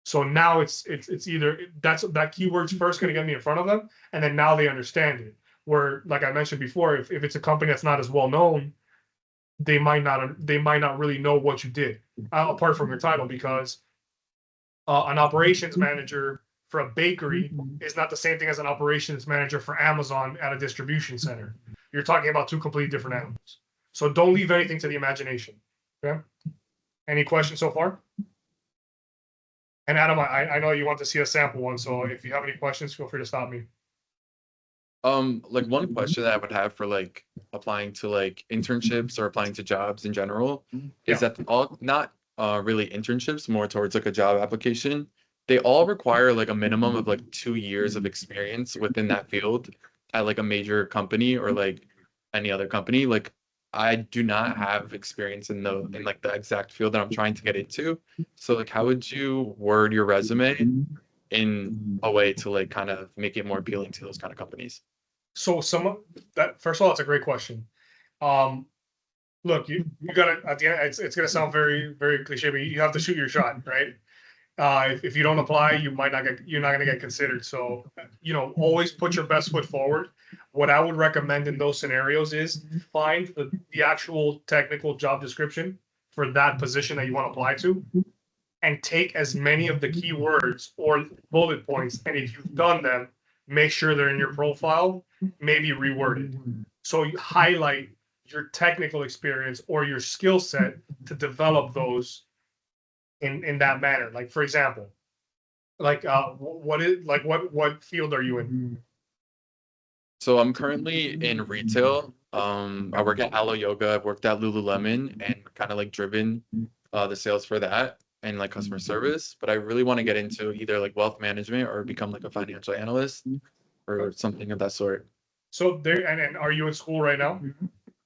So now it's either that keyword's first going to get me in front of them, and then now they understand it. Where, like I mentioned before, if it's a company that's not as well known, they might not really know what you did apart from your title, because an operations manager for a bakery is not the same thing as an operations manager for Amazon at a distribution center. You're talking about 2 completely different animals. So don't leave anything to the imagination. Okay. Any questions so far? And Adam, I know you want to see a sample one, so if you have any questions, feel free to stop me. Like one question that I would have for like applying to like internships or applying to jobs in general is that all not really internships, more towards like a job application. They all require like a minimum of like 2 years of experience within that field at like a major company or like any other company. Like I do not have experience in like the exact field that I'm trying to get into. So like how would you word your resume in a way to like kind of make it more appealing to those kind of companies? So first of all, it's a great question. Look, you gotta, at the end, it's gonna sound very, very cliche, but you have to shoot your shot, right? If you don't apply, you're not gonna get considered. So, always put your best foot forward. What I would recommend in those scenarios is find the actual technical job description for that position that you want to apply to, and take as many of the keywords or bullet points. And if you've done them, make sure they're in your profile, maybe reworded. So you highlight your technical experience or your skill set to develop those in that manner. Like, for example, like what field are you in? So I'm currently in retail. I work at Alo Yoga. I've worked at Lululemon and kind of like driven the sales for that and like customer service. But I really want to get into either like wealth management or become like a financial analyst or something of that sort. So there, and are you in school right now?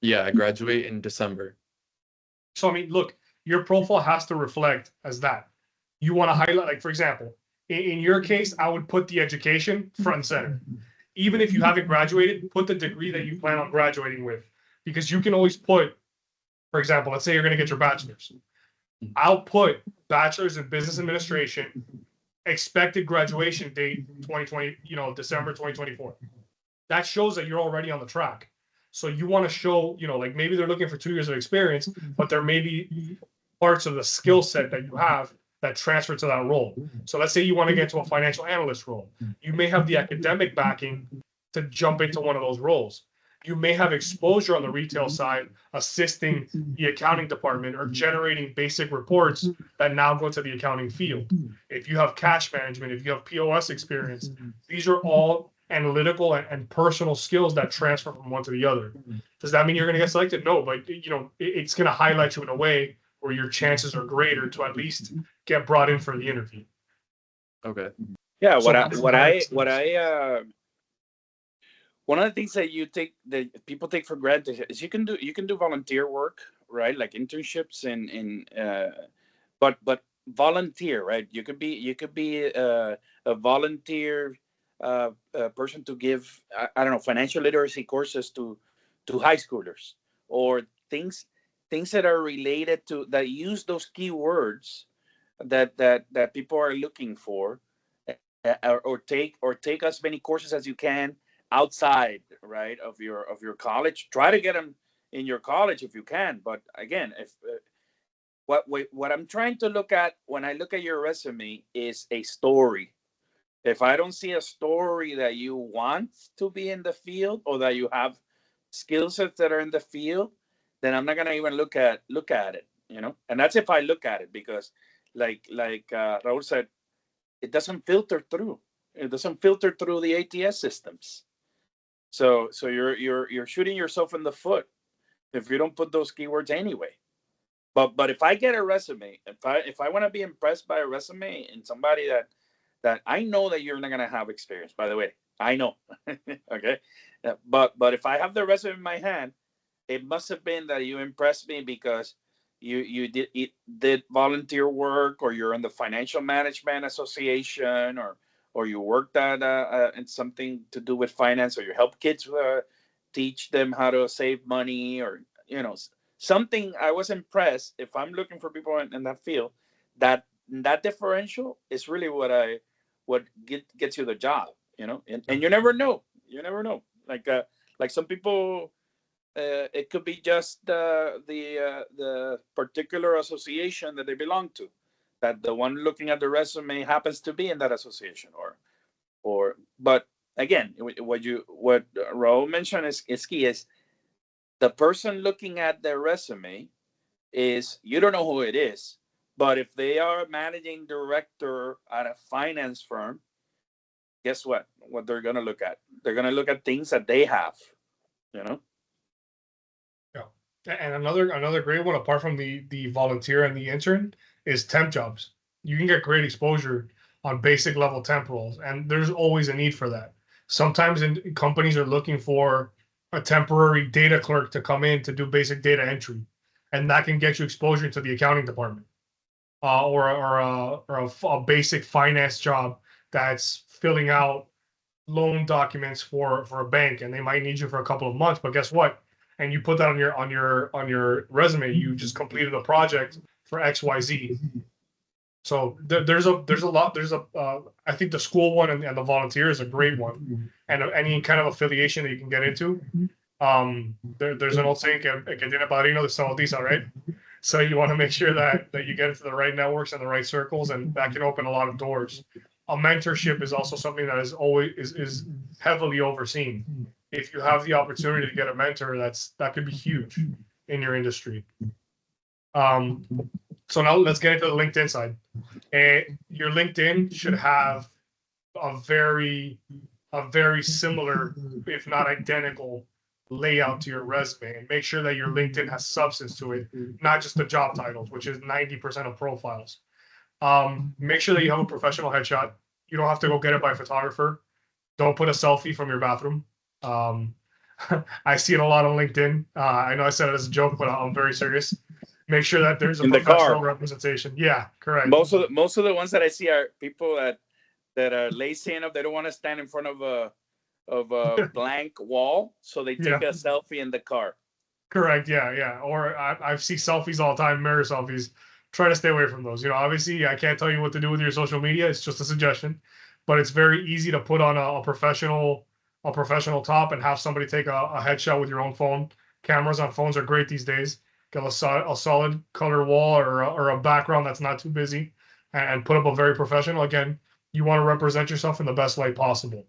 Yeah, I graduate in December. So, I mean, look, your profile has to reflect as that. You want to highlight, like, for example, in your case, I would put the education front and center. Even if you haven't graduated, put the degree that you plan on graduating with, because you can always put, for example, let's say you're going to get your bachelor's. I'll put bachelor's in business administration, expected graduation date 2020, December 2024. That shows that you're already on the track. So you want to show, like maybe they're looking for 2 years of experience, but there may be parts of the skill set that you have that transfer to that role. So let's say you want to get to a financial analyst role. You may have the academic backing to jump into one of those roles. You may have exposure on the retail side, assisting the accounting department or generating basic reports that now go to the accounting field. If you have cash management, if you have POS experience, these are all analytical and personal skills that transfer from one to the other. Does that mean you're going to get selected? No, but it's going to highlight you in a way where your chances are greater to at least get brought in for the interview. Okay. Yeah, So one of the things that people take for granted is you can do volunteer work, right? Like internships but volunteer, right? You could be a volunteer person to give I don't know, financial literacy courses to high schoolers, or things that are related to, that use those keywords that people are looking for, or take as many courses as you can outside, right, of your college. Try to get them in your college if you can. But again, if what I'm trying to look at when I look at your resume is a story. If I don't see a story that you want to be in the field, or that you have skill sets that are in the field, then I'm not gonna even look at it, And that's if I look at it, because like Raul said, it doesn't filter through. It doesn't filter through the ATS systems. So you're shooting yourself in the foot if you don't put those keywords anyway. But if I get a resume, if I want to be impressed by a resume and somebody that I know that you're not gonna have experience, by the way, I know, okay, but if I have the resume in my hand, it must have been that you impressed me because you did volunteer work, or you're in the financial management association, or you worked at in something to do with finance, or you help kids teach them how to save money, or something. I was impressed. If I'm looking for people in that field, that differential is really what gets you the job, and you never know. Like some people, it could be just the particular association that they belong to, that the one looking at the resume happens to be in that association, but again, what Raul mentioned is key. Is the person looking at their resume, is you don't know who it is, but if they are a managing director at a finance firm, guess what they're going to look at? They're going to look at things that they have, Yeah. And another great one, apart from the volunteer and the intern, is temp jobs. You can get great exposure on basic level temp roles, and there's always a need for that. Sometimes companies are looking for a temporary data clerk to come in to do basic data entry, and that can get you exposure to the accounting department, or a basic finance job that's filling out loan documents for a bank, and they might need you for a couple of months. But guess what? And you put that on your resume. You just completed a project for XYZ. So there's a lot. I think the school one and the volunteer is a great one, and any kind of affiliation that you can get into. There's an old saying, que tiene padrino de saudita, right? So you want to make sure that you get into the right networks and the right circles, and that can open a lot of doors. A mentorship is also something that is heavily overseen. If you have the opportunity to get a mentor, that could be huge in your industry. So now let's get into the LinkedIn side. Your LinkedIn should have a very similar, if not identical, layout to your resume, and make sure that your LinkedIn has substance to it, not just the job titles, which is 90% of profiles. Make sure that you have a professional headshot. You don't have to go get it by a photographer. Don't put a selfie from your bathroom. I see it a lot on LinkedIn. I know I said it as a joke, but I'm very serious. make sure that there's a In the professional car. representation. Yeah, correct. Most of the ones that I see are people that are lazy enough. They don't want to stand in front of a blank wall, so they take Yeah. a selfie in the car. Correct. Yeah, yeah. Or I see selfies all the time, mirror selfies. Try to stay away from those. You know, obviously, I can't tell you what to do with your social media. It's just a suggestion, but it's very easy to put on a professional top and have somebody take a headshot with your own phone. Cameras on phones are great these days. Get a solid color wall or a background that's not too busy, and put up a very professional. Again, you want to represent yourself in the best light possible.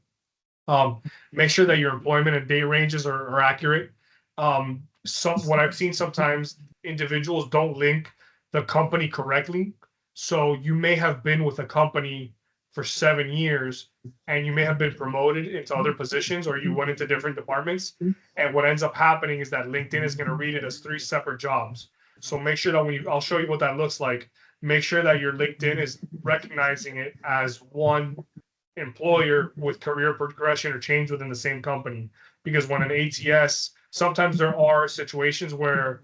Make sure that your employment and day ranges are accurate. What I've seen sometimes, individuals don't link the company correctly. So you may have been with a company for 7 years and you may have been promoted into other positions or you went into different departments. And what ends up happening is that LinkedIn is going to read it as 3 separate jobs. So make sure that I'll show you what that looks like. Make sure that your LinkedIn is recognizing it as one employer with career progression or change within the same company. Because when an ATS, sometimes there are situations where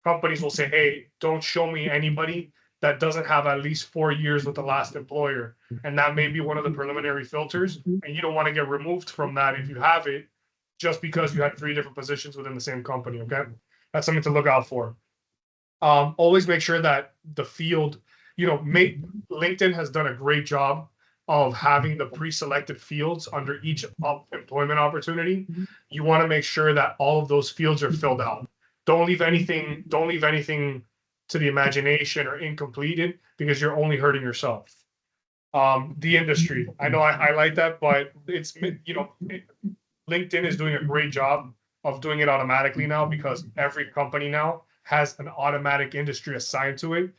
companies will say, hey, don't show me anybody that doesn't have at least 4 years with the last employer. And that may be one of the preliminary filters. And you don't want to get removed from that if you have it, just because you had 3 different positions within the same company. Okay. That's something to look out for. Always make sure that the field, LinkedIn has done a great job of having the pre-selected fields under each employment opportunity. You want to make sure that all of those fields are filled out. Don't leave anything to the imagination or incompleted, because you're only hurting yourself. The industry, I know I highlight that, but it's, LinkedIn is doing a great job of doing it automatically now, because every company now has an automatic industry assigned to it.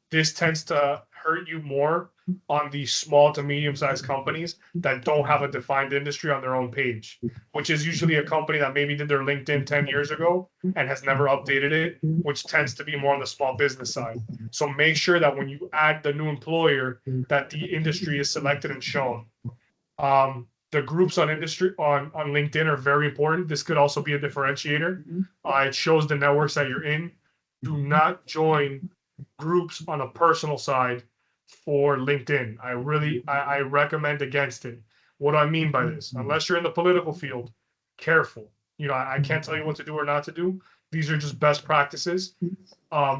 This tends to hurt you more on the small to medium-sized companies that don't have a defined industry on their own page, which is usually a company that maybe did their LinkedIn 10 years ago and has never updated it, which tends to be more on the small business side. So make sure that when you add the new employer, that the industry is selected and shown. The groups on LinkedIn are very important. This could also be a differentiator. It shows the networks that you're in. Do not join groups on a personal side for LinkedIn. I recommend against it. What do I mean by this? Unless you're in the political field, careful. I can't tell you what to do or not to do. These are just best practices.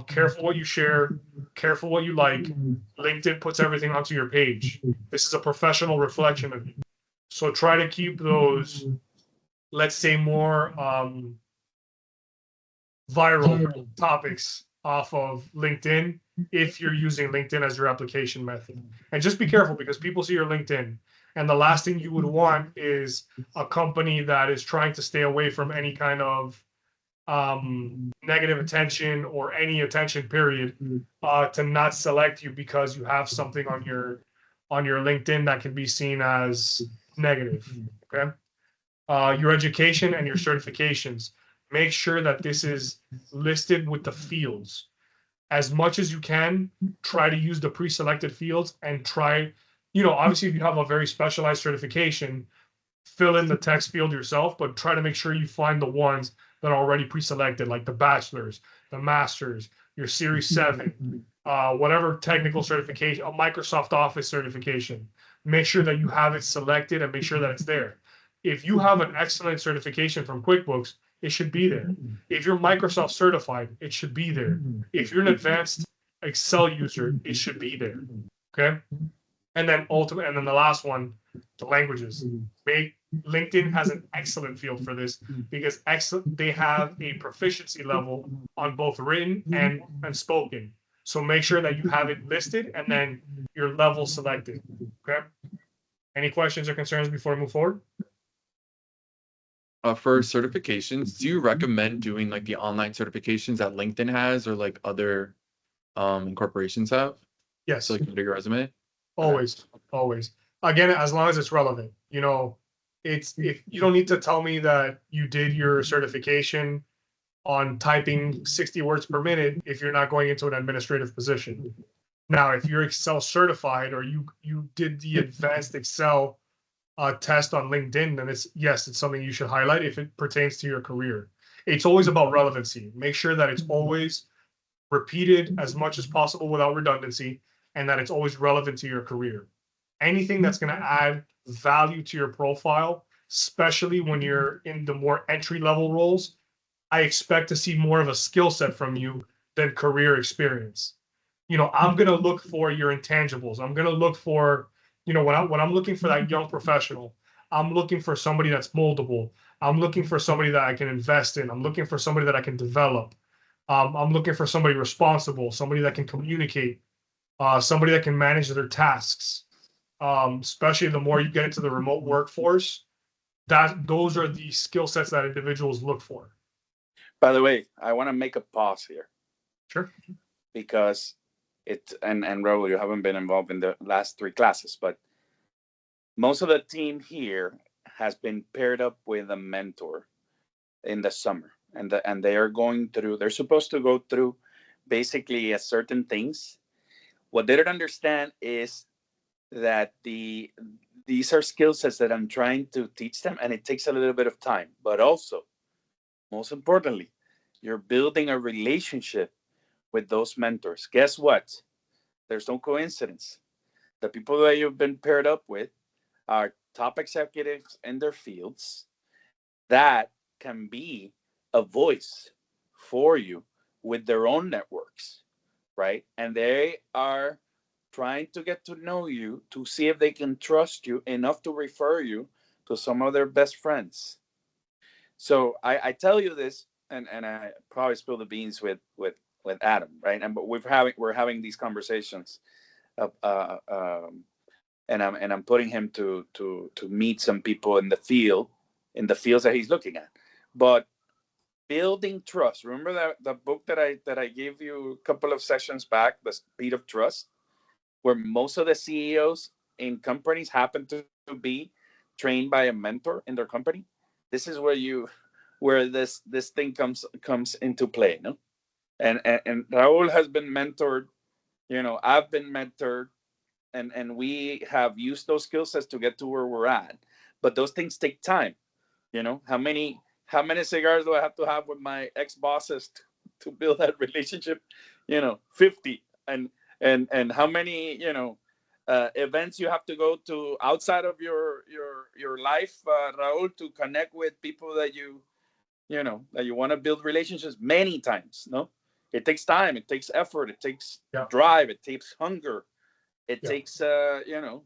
Careful what you share, careful what you like. LinkedIn puts everything onto your page. This is a professional reflection of you. So try to keep those, let's say, more viral topics off of LinkedIn if you're using LinkedIn as your application method. And just be careful, because people see your LinkedIn. And the last thing you would want is a company that is trying to stay away from any kind of negative attention or any attention period to not select you because you have something on your LinkedIn that can be seen as negative. Okay. Your education and your certifications. Make sure that this is listed with the fields. As much as you can, try to use the pre-selected fields and try, obviously if you have a very specialized certification, fill in the text field yourself, but try to make sure you find the ones that are already pre-selected, like the bachelor's, the master's, your Series 7, whatever technical certification, a Microsoft Office certification. Make sure that you have it selected and make sure that it's there. If you have an excellent certification from QuickBooks, it should be there. If you're Microsoft certified, it should be there. If you're an advanced Excel user, it should be there. Okay. And then the last one, the languages. LinkedIn has an excellent field for this, because they have a proficiency level on both written and spoken. So make sure that you have it listed and then your level selected. Okay. Any questions or concerns before we move forward? For certifications, do you recommend doing like the online certifications that LinkedIn has or like other corporations have? Yes. So like your bigger resume? Always. Again, as long as it's relevant. If you don't need to tell me that you did your certification on typing 60 words per minute if you're not going into an administrative position. Now, if you're Excel certified or you did the advanced Excel test on LinkedIn, then it's something you should highlight if it pertains to your career. It's always about relevancy. Make sure that it's always repeated as much as possible without redundancy, and that it's always relevant to your career. Anything that's going to add value to your profile, especially when you're in the more entry level roles, I expect to see more of a skill set from you than career experience. I'm going to look for your intangibles. I'm going to look for, when I'm looking for that young professional, I'm looking for somebody that's moldable. I'm looking for somebody that I can invest in. I'm looking for somebody that I can develop. I'm looking for somebody responsible, somebody that can communicate, somebody that can manage their tasks. Especially the more you get into the remote workforce, those are the skill sets that individuals look for. By the way, I want to make a pause here Sure. because and Raul, you haven't been involved in the last 3 classes, but most of the team here has been paired up with a mentor in the summer, and they are going through. They're supposed to go through basically a certain things. What they don't understand is that these are skill sets that I'm trying to teach them, and it takes a little bit of time. But also, most importantly, you're building a relationship with those mentors. Guess what? There's no coincidence. The people that you've been paired up with are top executives in their fields that can be a voice for you with their own networks, right? And they are trying to get to know you to see if they can trust you enough to refer you to some of their best friends. So I tell you this, and I probably spill the beans with Adam, right? And but we're having these conversations, and I'm putting him to meet some people in the fields that he's looking at. But building trust. Remember that the book that I gave you a couple of sessions back, The Speed of Trust, where most of the CEOs in companies happen to be trained by a mentor in their company. This is where this thing comes into play, no? And Raul has been mentored. I've been mentored, and we have used those skill sets to get to where we're at. But those things take time. How many cigars do I have to have with my ex bosses to build that relationship? 50. And how many events you have to go to outside of your life, Raul, to connect with people that you want to build relationships many times. No, it takes time, it takes effort, it takes drive, it takes hunger, it takes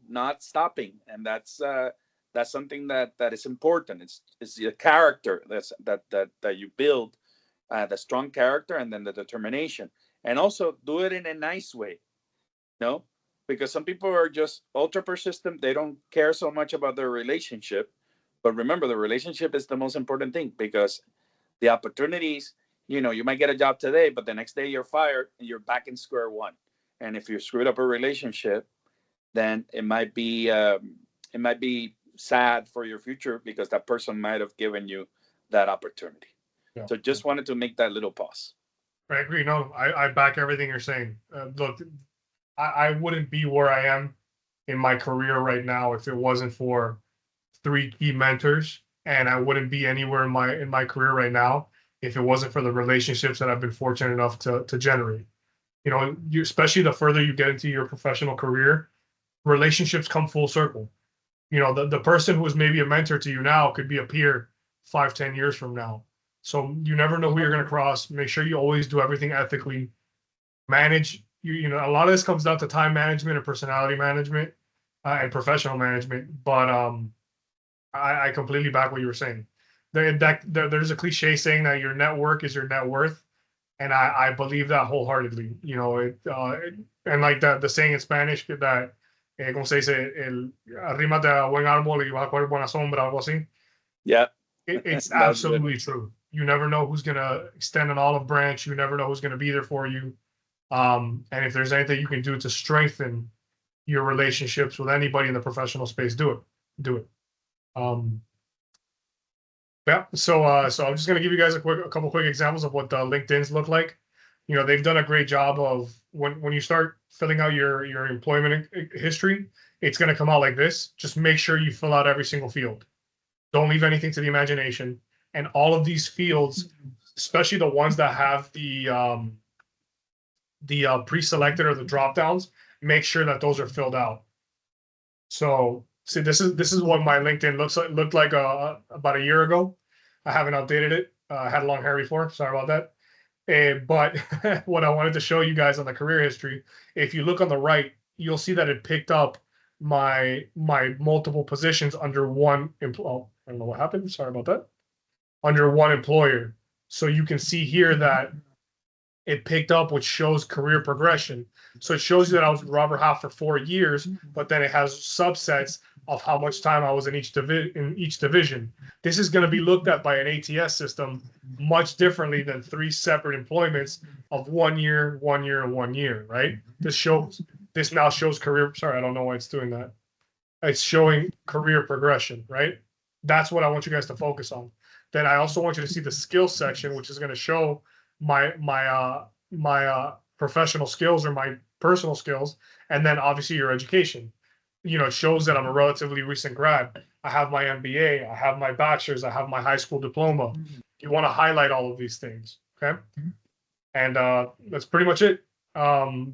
not stopping, and that's something that is important. It's the character that you build, the strong character, and then the determination, and also do it in a nice way. No, because some people are just ultra persistent. They don't care so much about their relationship. But remember, the relationship is the most important thing, because the opportunities, you might get a job today, but the next day you're fired and you're back in square one. And if you screwed up a relationship, then it might be sad for your future, because that person might have given you that opportunity. Yeah. So just wanted to make that little pause. I agree. No, I back everything you're saying. Look, I wouldn't be where I am in my career right now if it wasn't for 3 key mentors, and I wouldn't be anywhere in my career right now if it wasn't for the relationships that I've been fortunate enough to generate. Especially the further you get into your professional career, relationships come full circle. The person who is maybe a mentor to you now could be a peer 5-10 years from now. So you never know who you're going to cross. Make sure you always do everything ethically. Manage. A lot of this comes down to time management and personality management, and professional management. But I completely back what you were saying. There's a cliche saying that your network is your net worth, and I believe that wholeheartedly. And like the saying in Spanish that, como se dice, arrímate a buen árbol y vas a coger buena sombra, algo así. Yeah. It's absolutely true. You never know who's gonna extend an olive branch. You never know who's gonna be there for you. And if there's anything you can do to strengthen your relationships with anybody in the professional space, do it. Yeah. So I'm just gonna give you guys a couple quick examples of what the LinkedIn's look like. They've done a great job of when you start filling out your employment history, it's gonna come out like this. Just make sure you fill out every single field. Don't leave anything to the imagination. And all of these fields, especially the ones that have the the pre-selected or the drop downs, make sure that those are filled out. So see, this is what my LinkedIn looked like about a year ago. I haven't updated it. I had long hair before. Sorry about that. But what I wanted to show you guys on the career history, if you look on the right, you'll see that it picked up my multiple positions under one employer. I don't know what happened. Sorry about that. Under one employer. So you can see here that it picked up, which shows career progression. So it shows you that I was with Robert Half for 4 years, but then it has subsets of how much time I was in each division. This is going to be looked at by an ATS system much differently than 3 separate employments of 1 year, 1 year, and 1 year, right? This now shows career. Sorry, I don't know why it's doing that. It's showing career progression, right? That's what I want you guys to focus on. Then I also want you to see the skills section, which is going to show my professional skills or my personal skills, and then obviously your education. You know, it shows that I'm a relatively recent grad. I have my MBA, I have my bachelor's, I have my high school diploma. You want to highlight all of these things, okay? And that's pretty much it.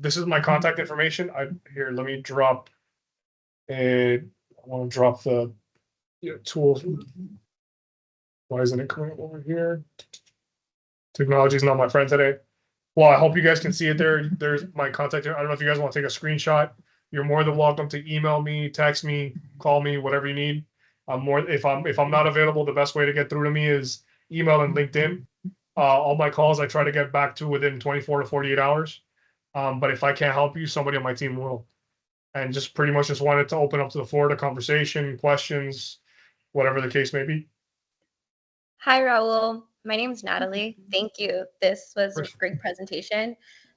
This is my contact information. Here, let me drop I want to drop the tool. Why isn't it coming up over here? Technology is not my friend today. Well, I hope you guys can see it there. There's my contact. I don't know if you guys want to take a screenshot. You're more than welcome to email me, text me, call me, whatever you need. If I'm not available, the best way to get through to me is email and LinkedIn. All my calls I try to get back to within 24 to 48 hours. But if I can't help you, somebody on my team will. And just pretty much just wanted to open up to the floor to conversation, questions, whatever the case may be. Hi, Raul. My name is Natalie. Thank you. This was a great presentation.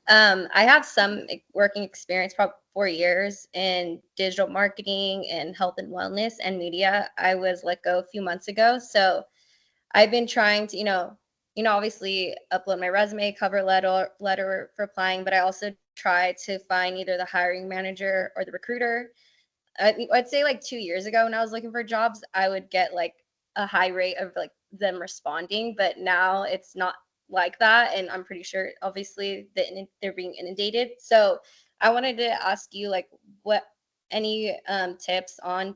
I have some working experience, probably 4 years in digital marketing and health and wellness and media. I was let go a few months ago. So I've been trying to, obviously upload my resume, cover letter for applying, but I also try to find either the hiring manager or the recruiter. I'd say like 2 years ago when I was looking for jobs, I would get like a high rate of like them responding, but now it's not like that. And I'm pretty sure obviously that they're being inundated. So I wanted to ask you like what any tips on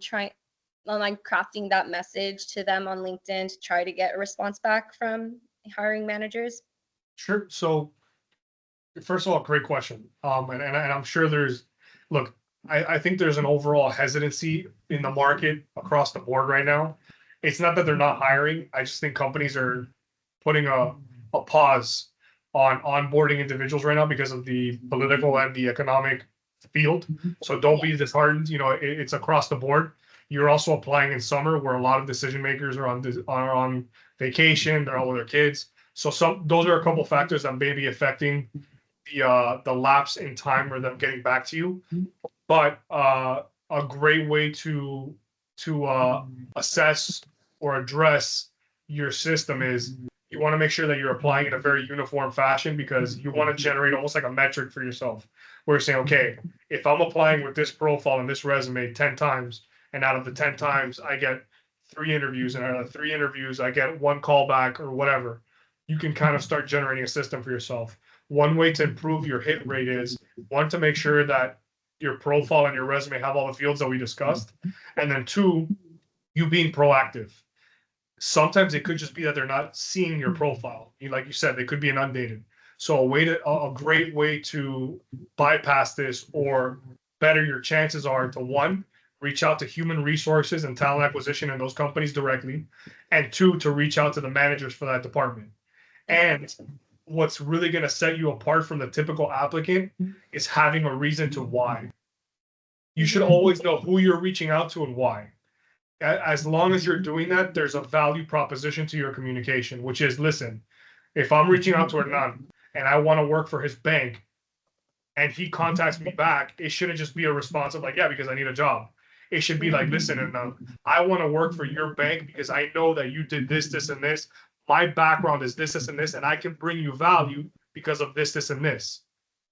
like crafting that message to them on LinkedIn to try to get a response back from hiring managers? Sure. So first of all, great question. And I'm sure I think there's an overall hesitancy in the market across the board right now. It's not that they're not hiring. I just think companies are putting a pause on onboarding individuals right now because of the political and the economic field. So don't be disheartened. It's across the board. You're also applying in summer where a lot of decision makers are on vacation. They're all with their kids. So those are a couple of factors that may be affecting the lapse in time or them getting back to you. But a great way to assess or address your system is you want to make sure that you're applying in a very uniform fashion, because you want to generate almost like a metric for yourself where you're saying, okay, if I'm applying with this profile and this resume 10 times, and out of the 10 times I get 3 interviews, and out of the 3 interviews I get 1 callback or whatever, you can kind of start generating a system for yourself. One way to improve your hit rate is, one, to make sure that your profile and your resume have all the fields that we discussed, and then 2, you being proactive. Sometimes it could just be that they're not seeing your profile. Like you said, they could be inundated. So a great way to bypass this or better your chances are to, 1, reach out to human resources and talent acquisition in those companies directly, and 2, to reach out to the managers for that department. And what's really going to set you apart from the typical applicant is having a reason to why. You should always know who you're reaching out to and why. As long as you're doing that, there's a value proposition to your communication, which is, listen, if I'm reaching out to Hernan and I want to work for his bank and he contacts me back, it shouldn't just be a response of like, yeah, because I need a job. It should be like, listen, Hernan, I want to work for your bank because I know that you did this, this, and this. My background is this, this, and this, and I can bring you value because of this, this, and this.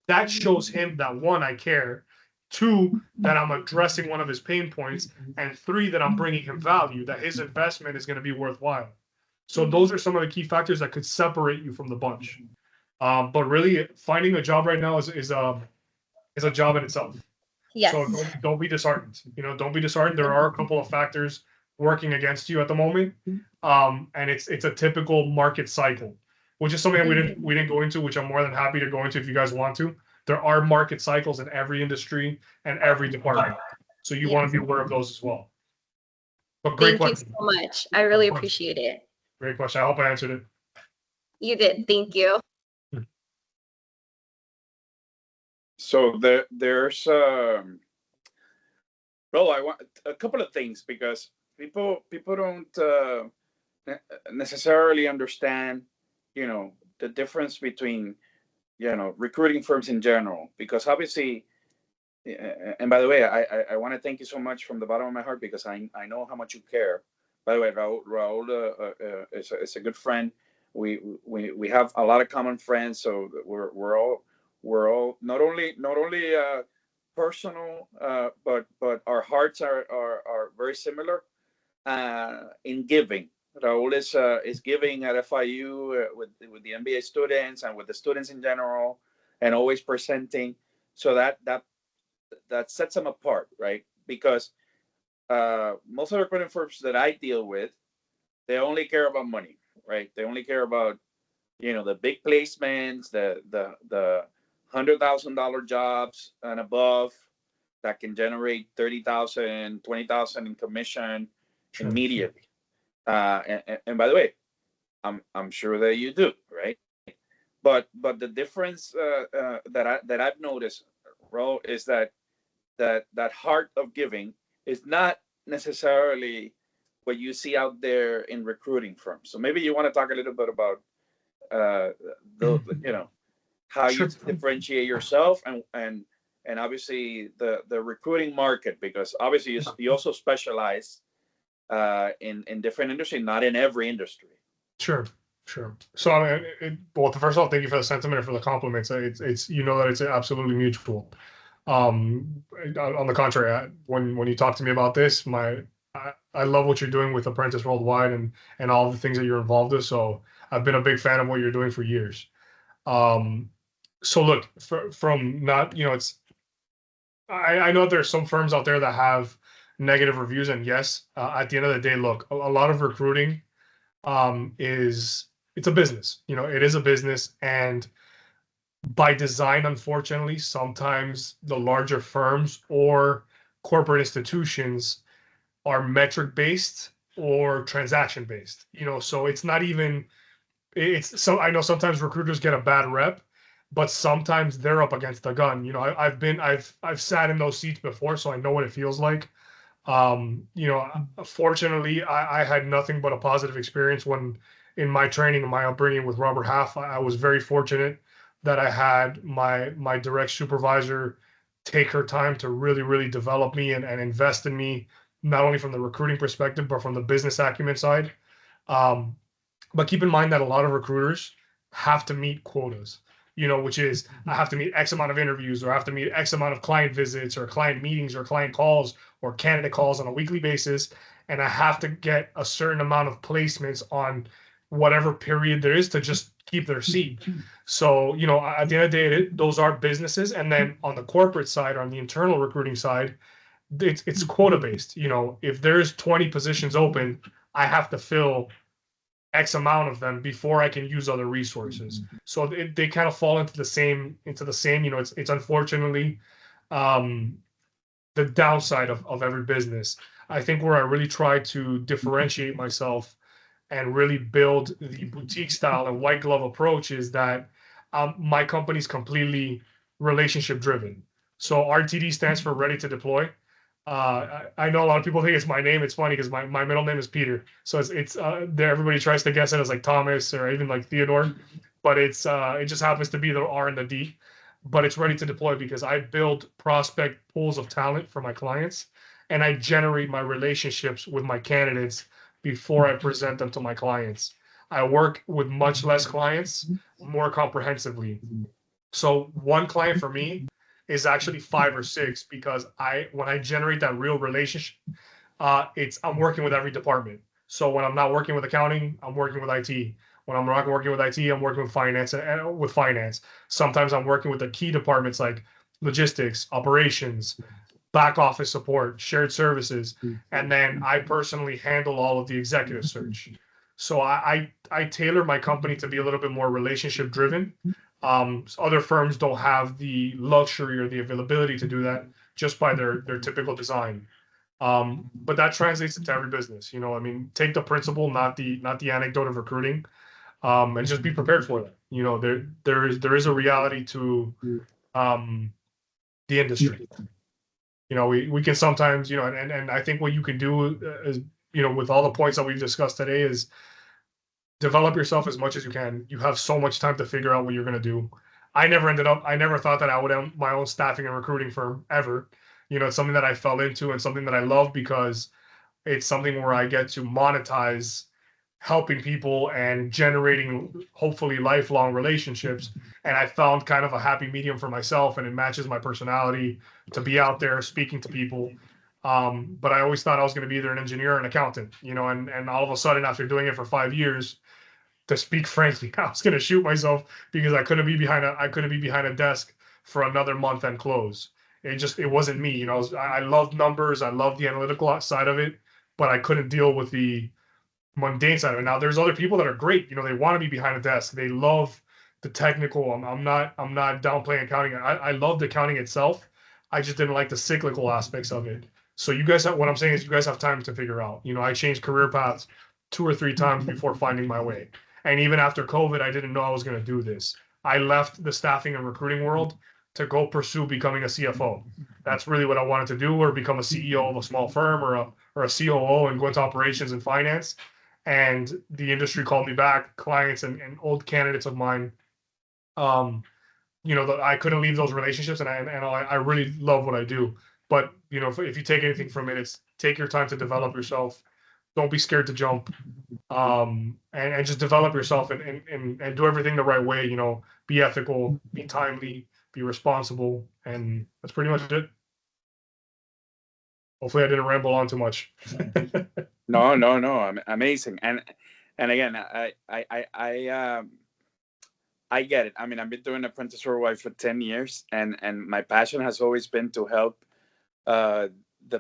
That shows him that, 1, I care. 2, that I'm addressing one of his pain points, and 3, that I'm bringing him value, that his investment is going to be worthwhile. So those are some of the key factors that could separate you from the bunch. But really, finding a job right now is a job in itself. Yes. So don't be disheartened. Don't be disheartened. There are a couple of factors working against you at the moment, and it's a typical market cycle, which is something that we didn't go into, which I'm more than happy to go into if you guys want to. There are market cycles in every industry and every department, so you want to be aware of those as well. But great Thank you question. so much. I really appreciate it. Great question. I hope I answered it. You did. Thank you. So there's well, I want a couple of things because people don't necessarily understand, the difference between, recruiting firms in general. Because obviously, and by the way, I want to thank you so much from the bottom of my heart because I know how much you care. By the way, Raul is a good friend. We have a lot of common friends, so we're all not only personal, but our hearts are very similar in giving. Raul is giving at FIU with the MBA students and with the students in general, and always presenting. So that sets them apart, right? Because most of the recruiting firms that I deal with, they only care about money, right? They only care about the big placements, the $100,000 jobs and above that can generate 30,000, 20,000 in commission immediately. And by the way, I'm sure that you do, right? But the difference that I've noticed, Ro, is that heart of giving is not necessarily what you see out there in recruiting firms. So maybe you want to talk a little bit about how you differentiate yourself and obviously the recruiting market, because obviously you also specialize in different industries, not in every industry. Sure. So I mean, well, first of all, thank you for the sentiment and for the compliments. It's that it's absolutely mutual. On the contrary, when you talk to me about this, I love what you're doing with Apprentice Worldwide and all the things that you're involved with. So I've been a big fan of what you're doing for years. So look, from not, it's I know there's some firms out there that have negative reviews, and yes, at the end of the day, look, a lot of recruiting it's a business. It is a business, and by design, unfortunately, sometimes the larger firms or corporate institutions are metric based or transaction based. So it's not even so I know sometimes recruiters get a bad rep, but sometimes they're up against the gun. I've sat in those seats before, so I know what it feels like. Fortunately, I had nothing but a positive experience when in my training and my upbringing with Robert Half. I was very fortunate that I had my direct supervisor take her time to really, really develop me and invest in me, not only from the recruiting perspective, but from the business acumen side. But keep in mind that a lot of recruiters have to meet quotas, which is I have to meet X amount of interviews, or I have to meet X amount of client visits or client meetings or client calls or candidate calls on a weekly basis. And I have to get a certain amount of placements on whatever period there is to just keep their seat. So, at the end of the day, those are businesses. And then on the corporate side, on the internal recruiting side, it's quota based. If there's 20 positions open, I have to fill X amount of them before I can use other resources. So they kind of fall into the same. It's unfortunately the downside of every business. I think where I really try to differentiate myself and really build the boutique style and white glove approach is that my company's completely relationship driven. So RTD stands for Ready to Deploy. I know a lot of people think it's my name. It's funny because my middle name is Peter, so it's there. Everybody tries to guess it as like Thomas or even like Theodore, but it just happens to be the R and the D. But it's Ready to Deploy because I build prospect pools of talent for my clients, and I generate my relationships with my candidates before I present them to my clients. I work with much less clients more comprehensively. So one client for me is actually 5 or 6 because when I generate that real relationship, I'm working with every department. So when I'm not working with accounting, I'm working with IT. When I'm not working with IT, I'm working with finance and with finance. Sometimes I'm working with the key departments like logistics, operations, back office support, shared services, and then I personally handle all of the executive search. So I tailor my company to be a little bit more relationship driven. Other firms don't have the luxury or the availability to do that just by their typical design. But that translates into every business. You know, I mean, take the principle, not the anecdote of recruiting, and just be prepared for that. You know, there is a reality to the industry. You know, we can sometimes, you know, and I think what you can do is, you know, with all the points that we've discussed today is develop yourself as much as you can. You have so much time to figure out what you're going to do. I never thought that I would have my own staffing and recruiting firm ever. You know, it's something that I fell into and something that I love because it's something where I get to monetize helping people and generating hopefully lifelong relationships. And I found kind of a happy medium for myself, and it matches my personality to be out there speaking to people. But I always thought I was going to be either an engineer or an accountant, you know, and all of a sudden after doing it for 5 years, to speak frankly, I was going to shoot myself because I couldn't be behind a desk for another month and close. It wasn't me, you know. I loved numbers, I loved the analytical side of it, but I couldn't deal with the mundane side of it. Now there's other people that are great, you know, they want to be behind a desk. They love the technical. I'm not downplaying accounting. I loved accounting itself. I just didn't like the cyclical aspects of it. So you guys have, what I'm saying is you guys have time to figure out. You know, I changed career paths 2 or 3 times before finding my way. And even after COVID, I didn't know I was going to do this. I left the staffing and recruiting world to go pursue becoming a CFO. That's really what I wanted to do, or become a CEO of a small firm, or a COO and go into operations and finance. And the industry called me back, clients and old candidates of mine. You know, I couldn't leave those relationships, and I really love what I do. But you know, if you take anything from it, it's take your time to develop yourself. Don't be scared to jump, and just develop yourself and do everything the right way. You know, be ethical, be timely, be responsible, and that's pretty much it. Hopefully, I didn't ramble on too much. No, amazing. And again, I get it. I mean, I've been doing apprentice worldwide for 10 years, and my passion has always been to help the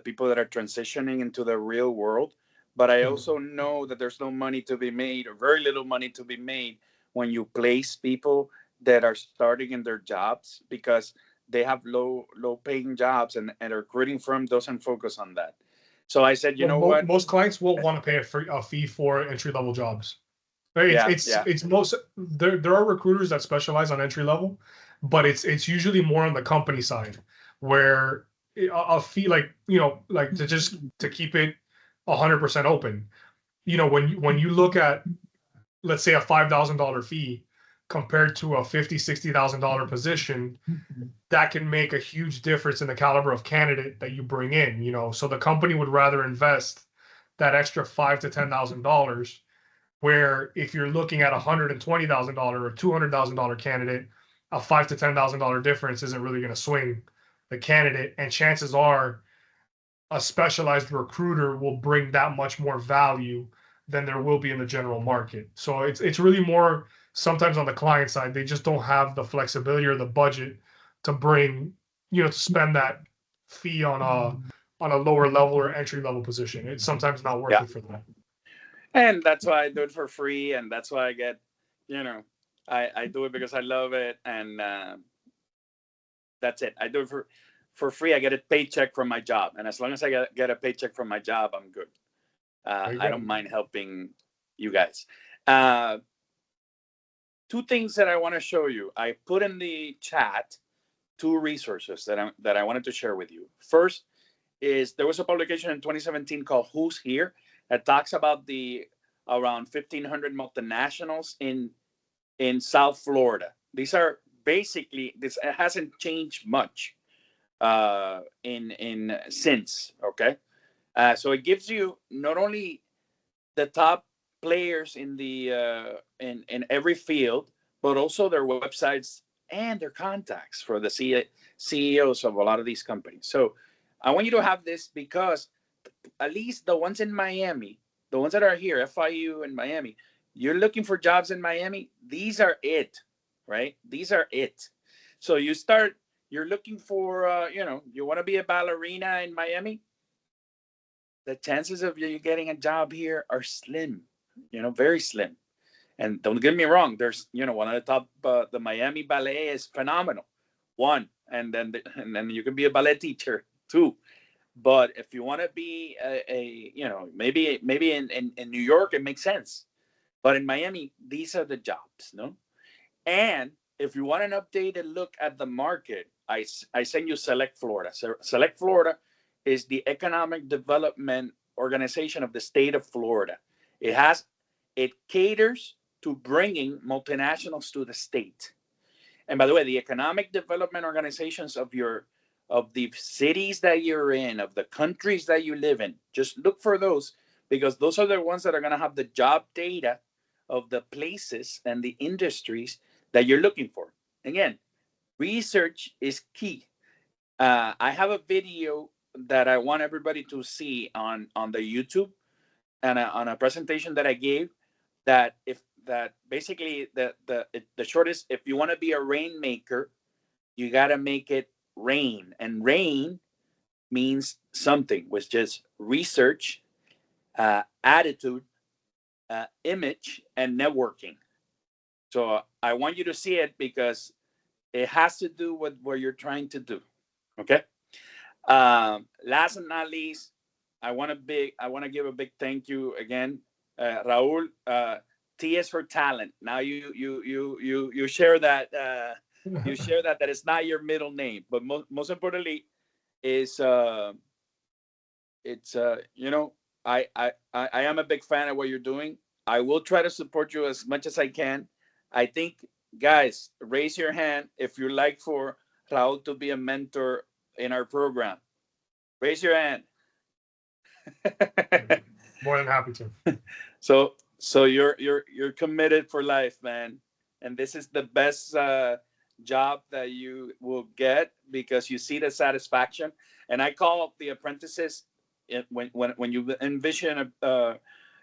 people that are transitioning into the real world. But I also know that there's no money to be made, or very little money to be made, when you place people that are starting in their jobs, because they have low paying jobs, and a recruiting firm doesn't focus on that. So I said, you know what? Most clients will want to pay a fee for entry level jobs. It's most there are recruiters that specialize on entry level, but it's usually more on the company side, where a fee, like, you know, like to keep it 100% open. You know, when you look at, let's say, a $5,000 fee compared to a $50,000-$60,000 position, that can make a huge difference in the caliber of candidate that you bring in. You know, so the company would rather invest that extra $5,000 to $10,000. Where if you're looking at $120,000 or $200,000 candidate, a $5,000 to $10,000 difference isn't really going to swing the candidate. And chances are, a specialized recruiter will bring that much more value than there will be in the general market. So it's really more sometimes on the client side, they just don't have the flexibility or the budget to bring, you know, to spend that fee on a lower level or entry level position. It's sometimes not worth it for them. And that's why I do it for free, and that's why I get, you know, I do it because I love it, and that's it. I do it for free. I get a paycheck from my job, and as long as I get a paycheck from my job, I'm good. I don't mind helping you guys. Two things that I want to show you. I put in the chat 2 resources that I wanted to share with you. First is, there was a publication in 2017 called "Who's Here?" that talks about the around 1,500 multinationals in South Florida. These are basically, this hasn't changed much in since. Okay, so it gives you not only the top players in the in every field, but also their websites and their contacts for the CEOs of a lot of these companies. So I want you to have this, because at least the ones in Miami, the ones that are here, FIU and Miami, you're looking for jobs in Miami, these are it, right? These are it. So you're looking for, you want to be a ballerina in Miami, the chances of you getting a job here are slim, very slim. And don't get me wrong, there's, one of the top, the Miami Ballet is phenomenal. One, and then you can be a ballet teacher too. But if you want to be maybe in New York, it makes sense. But in Miami, these are the jobs, no? And if you want an updated look at the market, I send you Select Florida. So Select Florida is the economic development organization of the state of Florida. It caters to bringing multinationals to the state. And by the way, the economic development organizations of the cities that you're in, of the countries that you live in, just look for those, because those are the ones that are going to have the job data of the places and the industries that you're looking for. Again, research is key. I have a video that I want everybody to see on the YouTube, and on a presentation that I gave, that basically the short is, if you want to be a rainmaker, you got to make it rain. And rain means something, which is research, attitude, image, and networking. So I want you to see it because it has to do with what you're trying to do. Okay. Last but not least, I want to give a big thank you again, Raul. T is for talent. Now you share that. You share that it's not your middle name, but most importantly is it's I am a big fan of what you're doing. I will try to support you as much as I can. I think, guys, raise your hand if you like for Raul to be a mentor in our program. Raise your hand. More than happy to. So you're committed for life, man, and this is the best job that you will get, because you see the satisfaction. And I call the apprentices, when you envision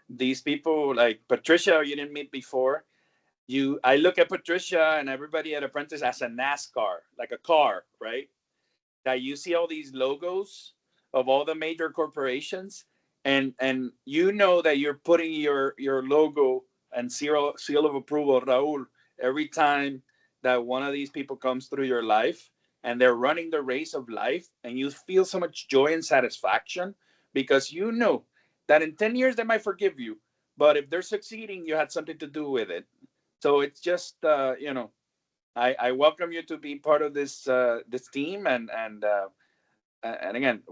these people like Patricia, you didn't meet before. I look at Patricia and everybody at Apprentice as a NASCAR, like a car, right? That you see all these logos of all the major corporations, and you know that you're putting your logo and seal of approval, Raul, every time that one of these people comes through your life, and they're running the race of life, and you feel so much joy and satisfaction, because you know that in 10 years they might forgive you, but if they're succeeding, you had something to do with it. So it's just I welcome you to be part of this team, and again,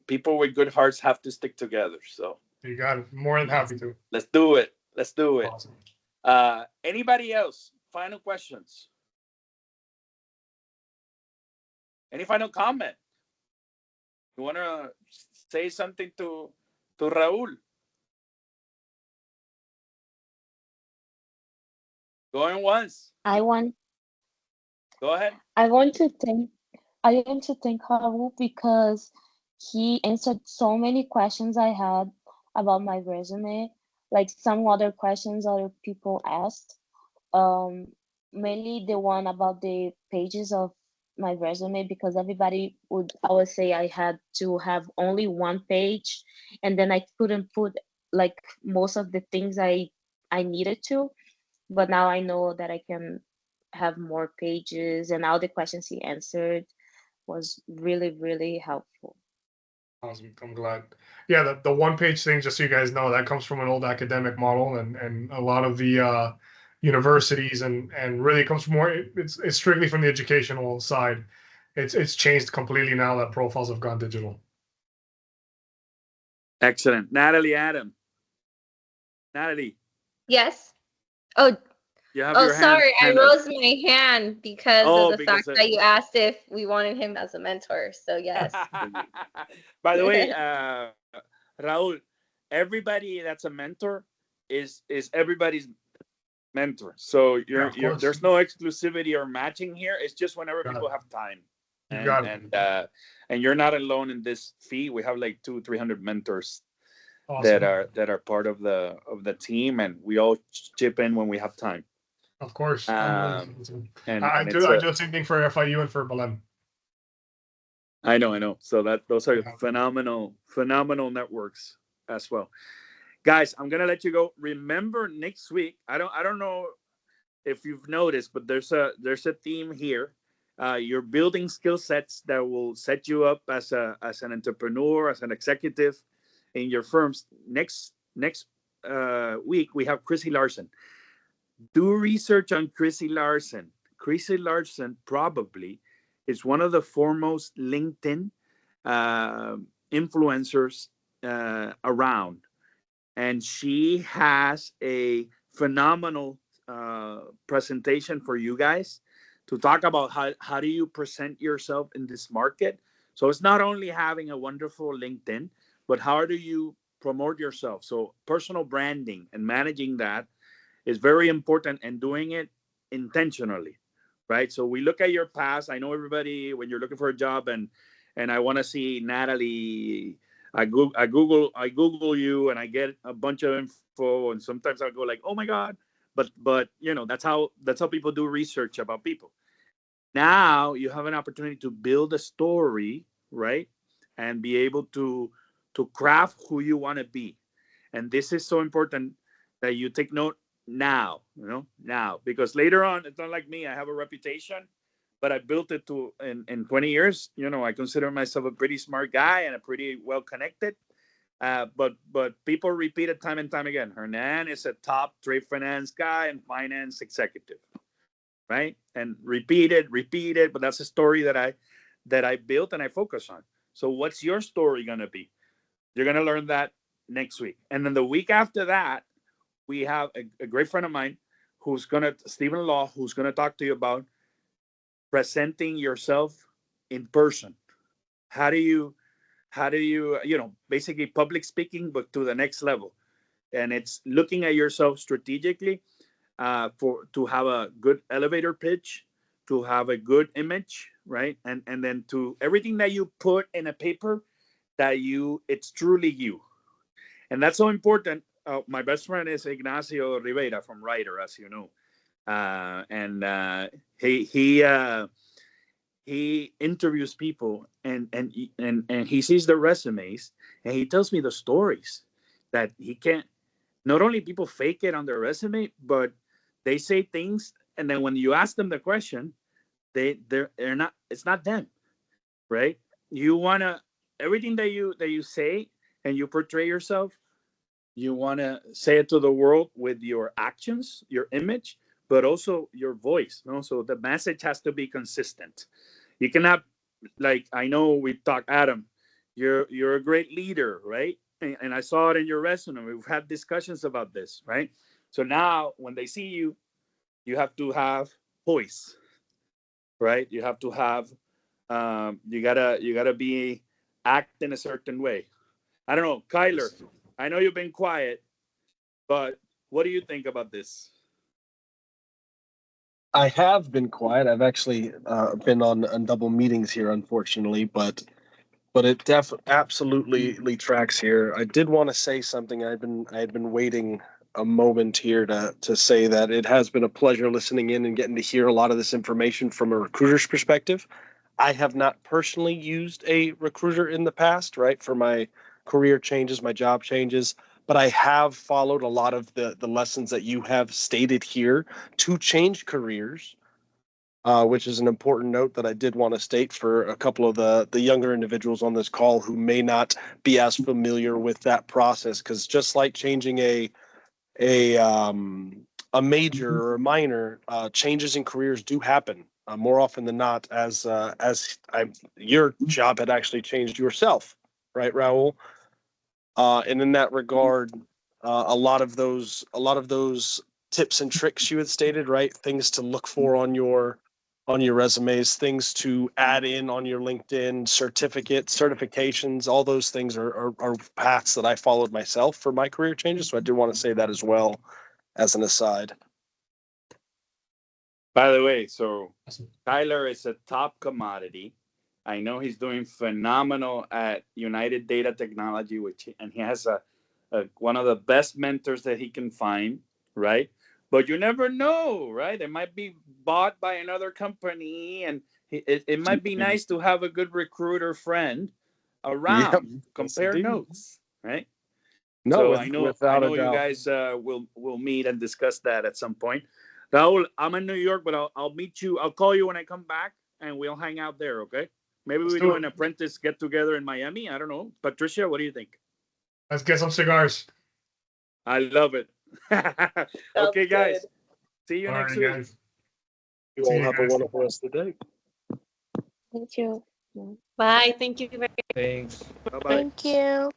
people with good hearts have to stick together. So You got it. More than happy to. let's do it. Let's do it. Awesome. Anybody else? Final questions? Any final comment? You want to say something to Raul? Going once. Go ahead. I want to thank Raul because he answered so many questions I had about my resume, like some other questions other people asked. Um, Mainly the one about the pages of my resume, because everybody would always say I had to have only one page, and then I couldn't put like most of the things I needed to. But now I know that I can have more pages, and all the questions he answered was really, really helpful. Awesome. I'm glad. Yeah, the one page thing, just so you guys know, that comes from an old academic model, and a lot of the universities and really comes from more. It's strictly from the educational side. It's changed completely now that profiles have gone digital. Excellent. Natalie, Yes. Oh, you have oh, your sorry. I hand up. rose my hand because Oh, of the fact that you asked if we wanted him as a mentor. So yes. By the way, Raul, everybody that's a mentor is everybody's mentor. So there's no exclusivity or matching here. It's just whenever people have time. You got it. And you're not alone in this fee. We have like 200-300 mentors Awesome. that are part of the team, and we all chip in when we have time. Of course. And I and do it's I do the same thing for FIU and for Belen. I know. So those are Yeah. phenomenal networks as well. Guys, I'm gonna let you go. Remember next week. I don't know if you've noticed, but there's a theme here. You're building skill sets that will set you up as an entrepreneur, as an executive in your firms. Next week we have Chrissy Larson. Do research on Chrissy Larson. Chrissy Larson probably is one of the foremost LinkedIn uh, influencers around, and she has a phenomenal presentation for you guys to talk about how do you present yourself in this market. So it's not only having a wonderful LinkedIn, but how do you promote yourself? So personal branding and managing that is very important, and doing it intentionally, right? So we look at your past. I know everybody, when you're looking for a job, and I want to see Natalie, I Google you, and I get a bunch of info, and sometimes I go like, oh my god, but that's how people do research about people. Now you have an opportunity to build a story, right, and be able to craft who you want to be. And this is so important that you take note now, now, because later on, it's not like me. I have a reputation, but I built it in 20 years. I consider myself a pretty smart guy and a pretty well connected. But people repeat it time and time again. Hernan is a top trade finance guy and finance executive, right? And repeat it. But that's a story that I built and I focus on. So what's your story gonna be? You're gonna learn that next week, and then the week after that, we have a great friend of mine Stephen Law, who's gonna talk to you about presenting yourself in person. How do you basically public speaking, but to the next level? And it's looking at yourself strategically, for to have a good elevator pitch, to have a good image, right? And then to everything that you put in a paper, it's truly you. And that's so important. My best friend is Ignacio Rivera from Writer, as you know, and he interviews people, and he sees the resumes, and he tells me the stories that he can't. Not only people fake it on their resume, but they say things, and then when you ask them the question, they're not. It's not them, right? You wanna everything that you say and you portray yourself. You want to say it to the world with your actions, your image, but also your voice. So the message has to be consistent. You cannot, like, I know we talked, Adam. You're a great leader, right? And I saw it in your resume. We've had discussions about this, right? So now when they see you, you have to have voice, right? You have to have, you gotta be act in a certain way. I don't know, Kyler. I know you've been quiet, but what do you think about this? I have been quiet. I've actually been on double meetings here, unfortunately, but it absolutely tracks here. I did want to say something. I had been waiting a moment here to say that it has been a pleasure listening in and getting to hear a lot of this information from a recruiter's perspective. I have not personally used a recruiter in the past, right, for my career changes, my job changes, but I have followed a lot of the lessons that you have stated here to change careers, which is an important note that I did want to state for a couple of the younger individuals on this call who may not be as familiar with that process. Because just like changing a major or a minor, changes in careers do happen more often than not. Your job had actually changed yourself, right, Raul? And in that regard, a lot of those tips and tricks you had stated, right? Things to look for on your resumes, things to add in on your LinkedIn, certifications, all those things are paths that I followed myself for my career changes. So I do want to say that as well as an aside. By the way, so Tyler is a top commodity. I know he's doing phenomenal at United Data Technology, and he has one of the best mentors that he can find, right? But you never know, right? It might be bought by another company, and it might be nice to have a good recruiter friend around. Yep. Compare Indeed. notes, right? No, So with- I know without a you doubt. guys will meet and discuss that at some point. Raul, I'm in New York, but I'll meet you. I'll call you when I come back, and we'll hang out there. Okay? Maybe we do an apprentice get together in Miami. I don't know. Patricia, what do you think? Let's get some cigars. I love it. Okay, guys. good. See you All next right, week. guys. You See all you have a guys. wonderful rest of the day. Thank you. Bye. Thank you very Thanks. Bye bye. Thank you.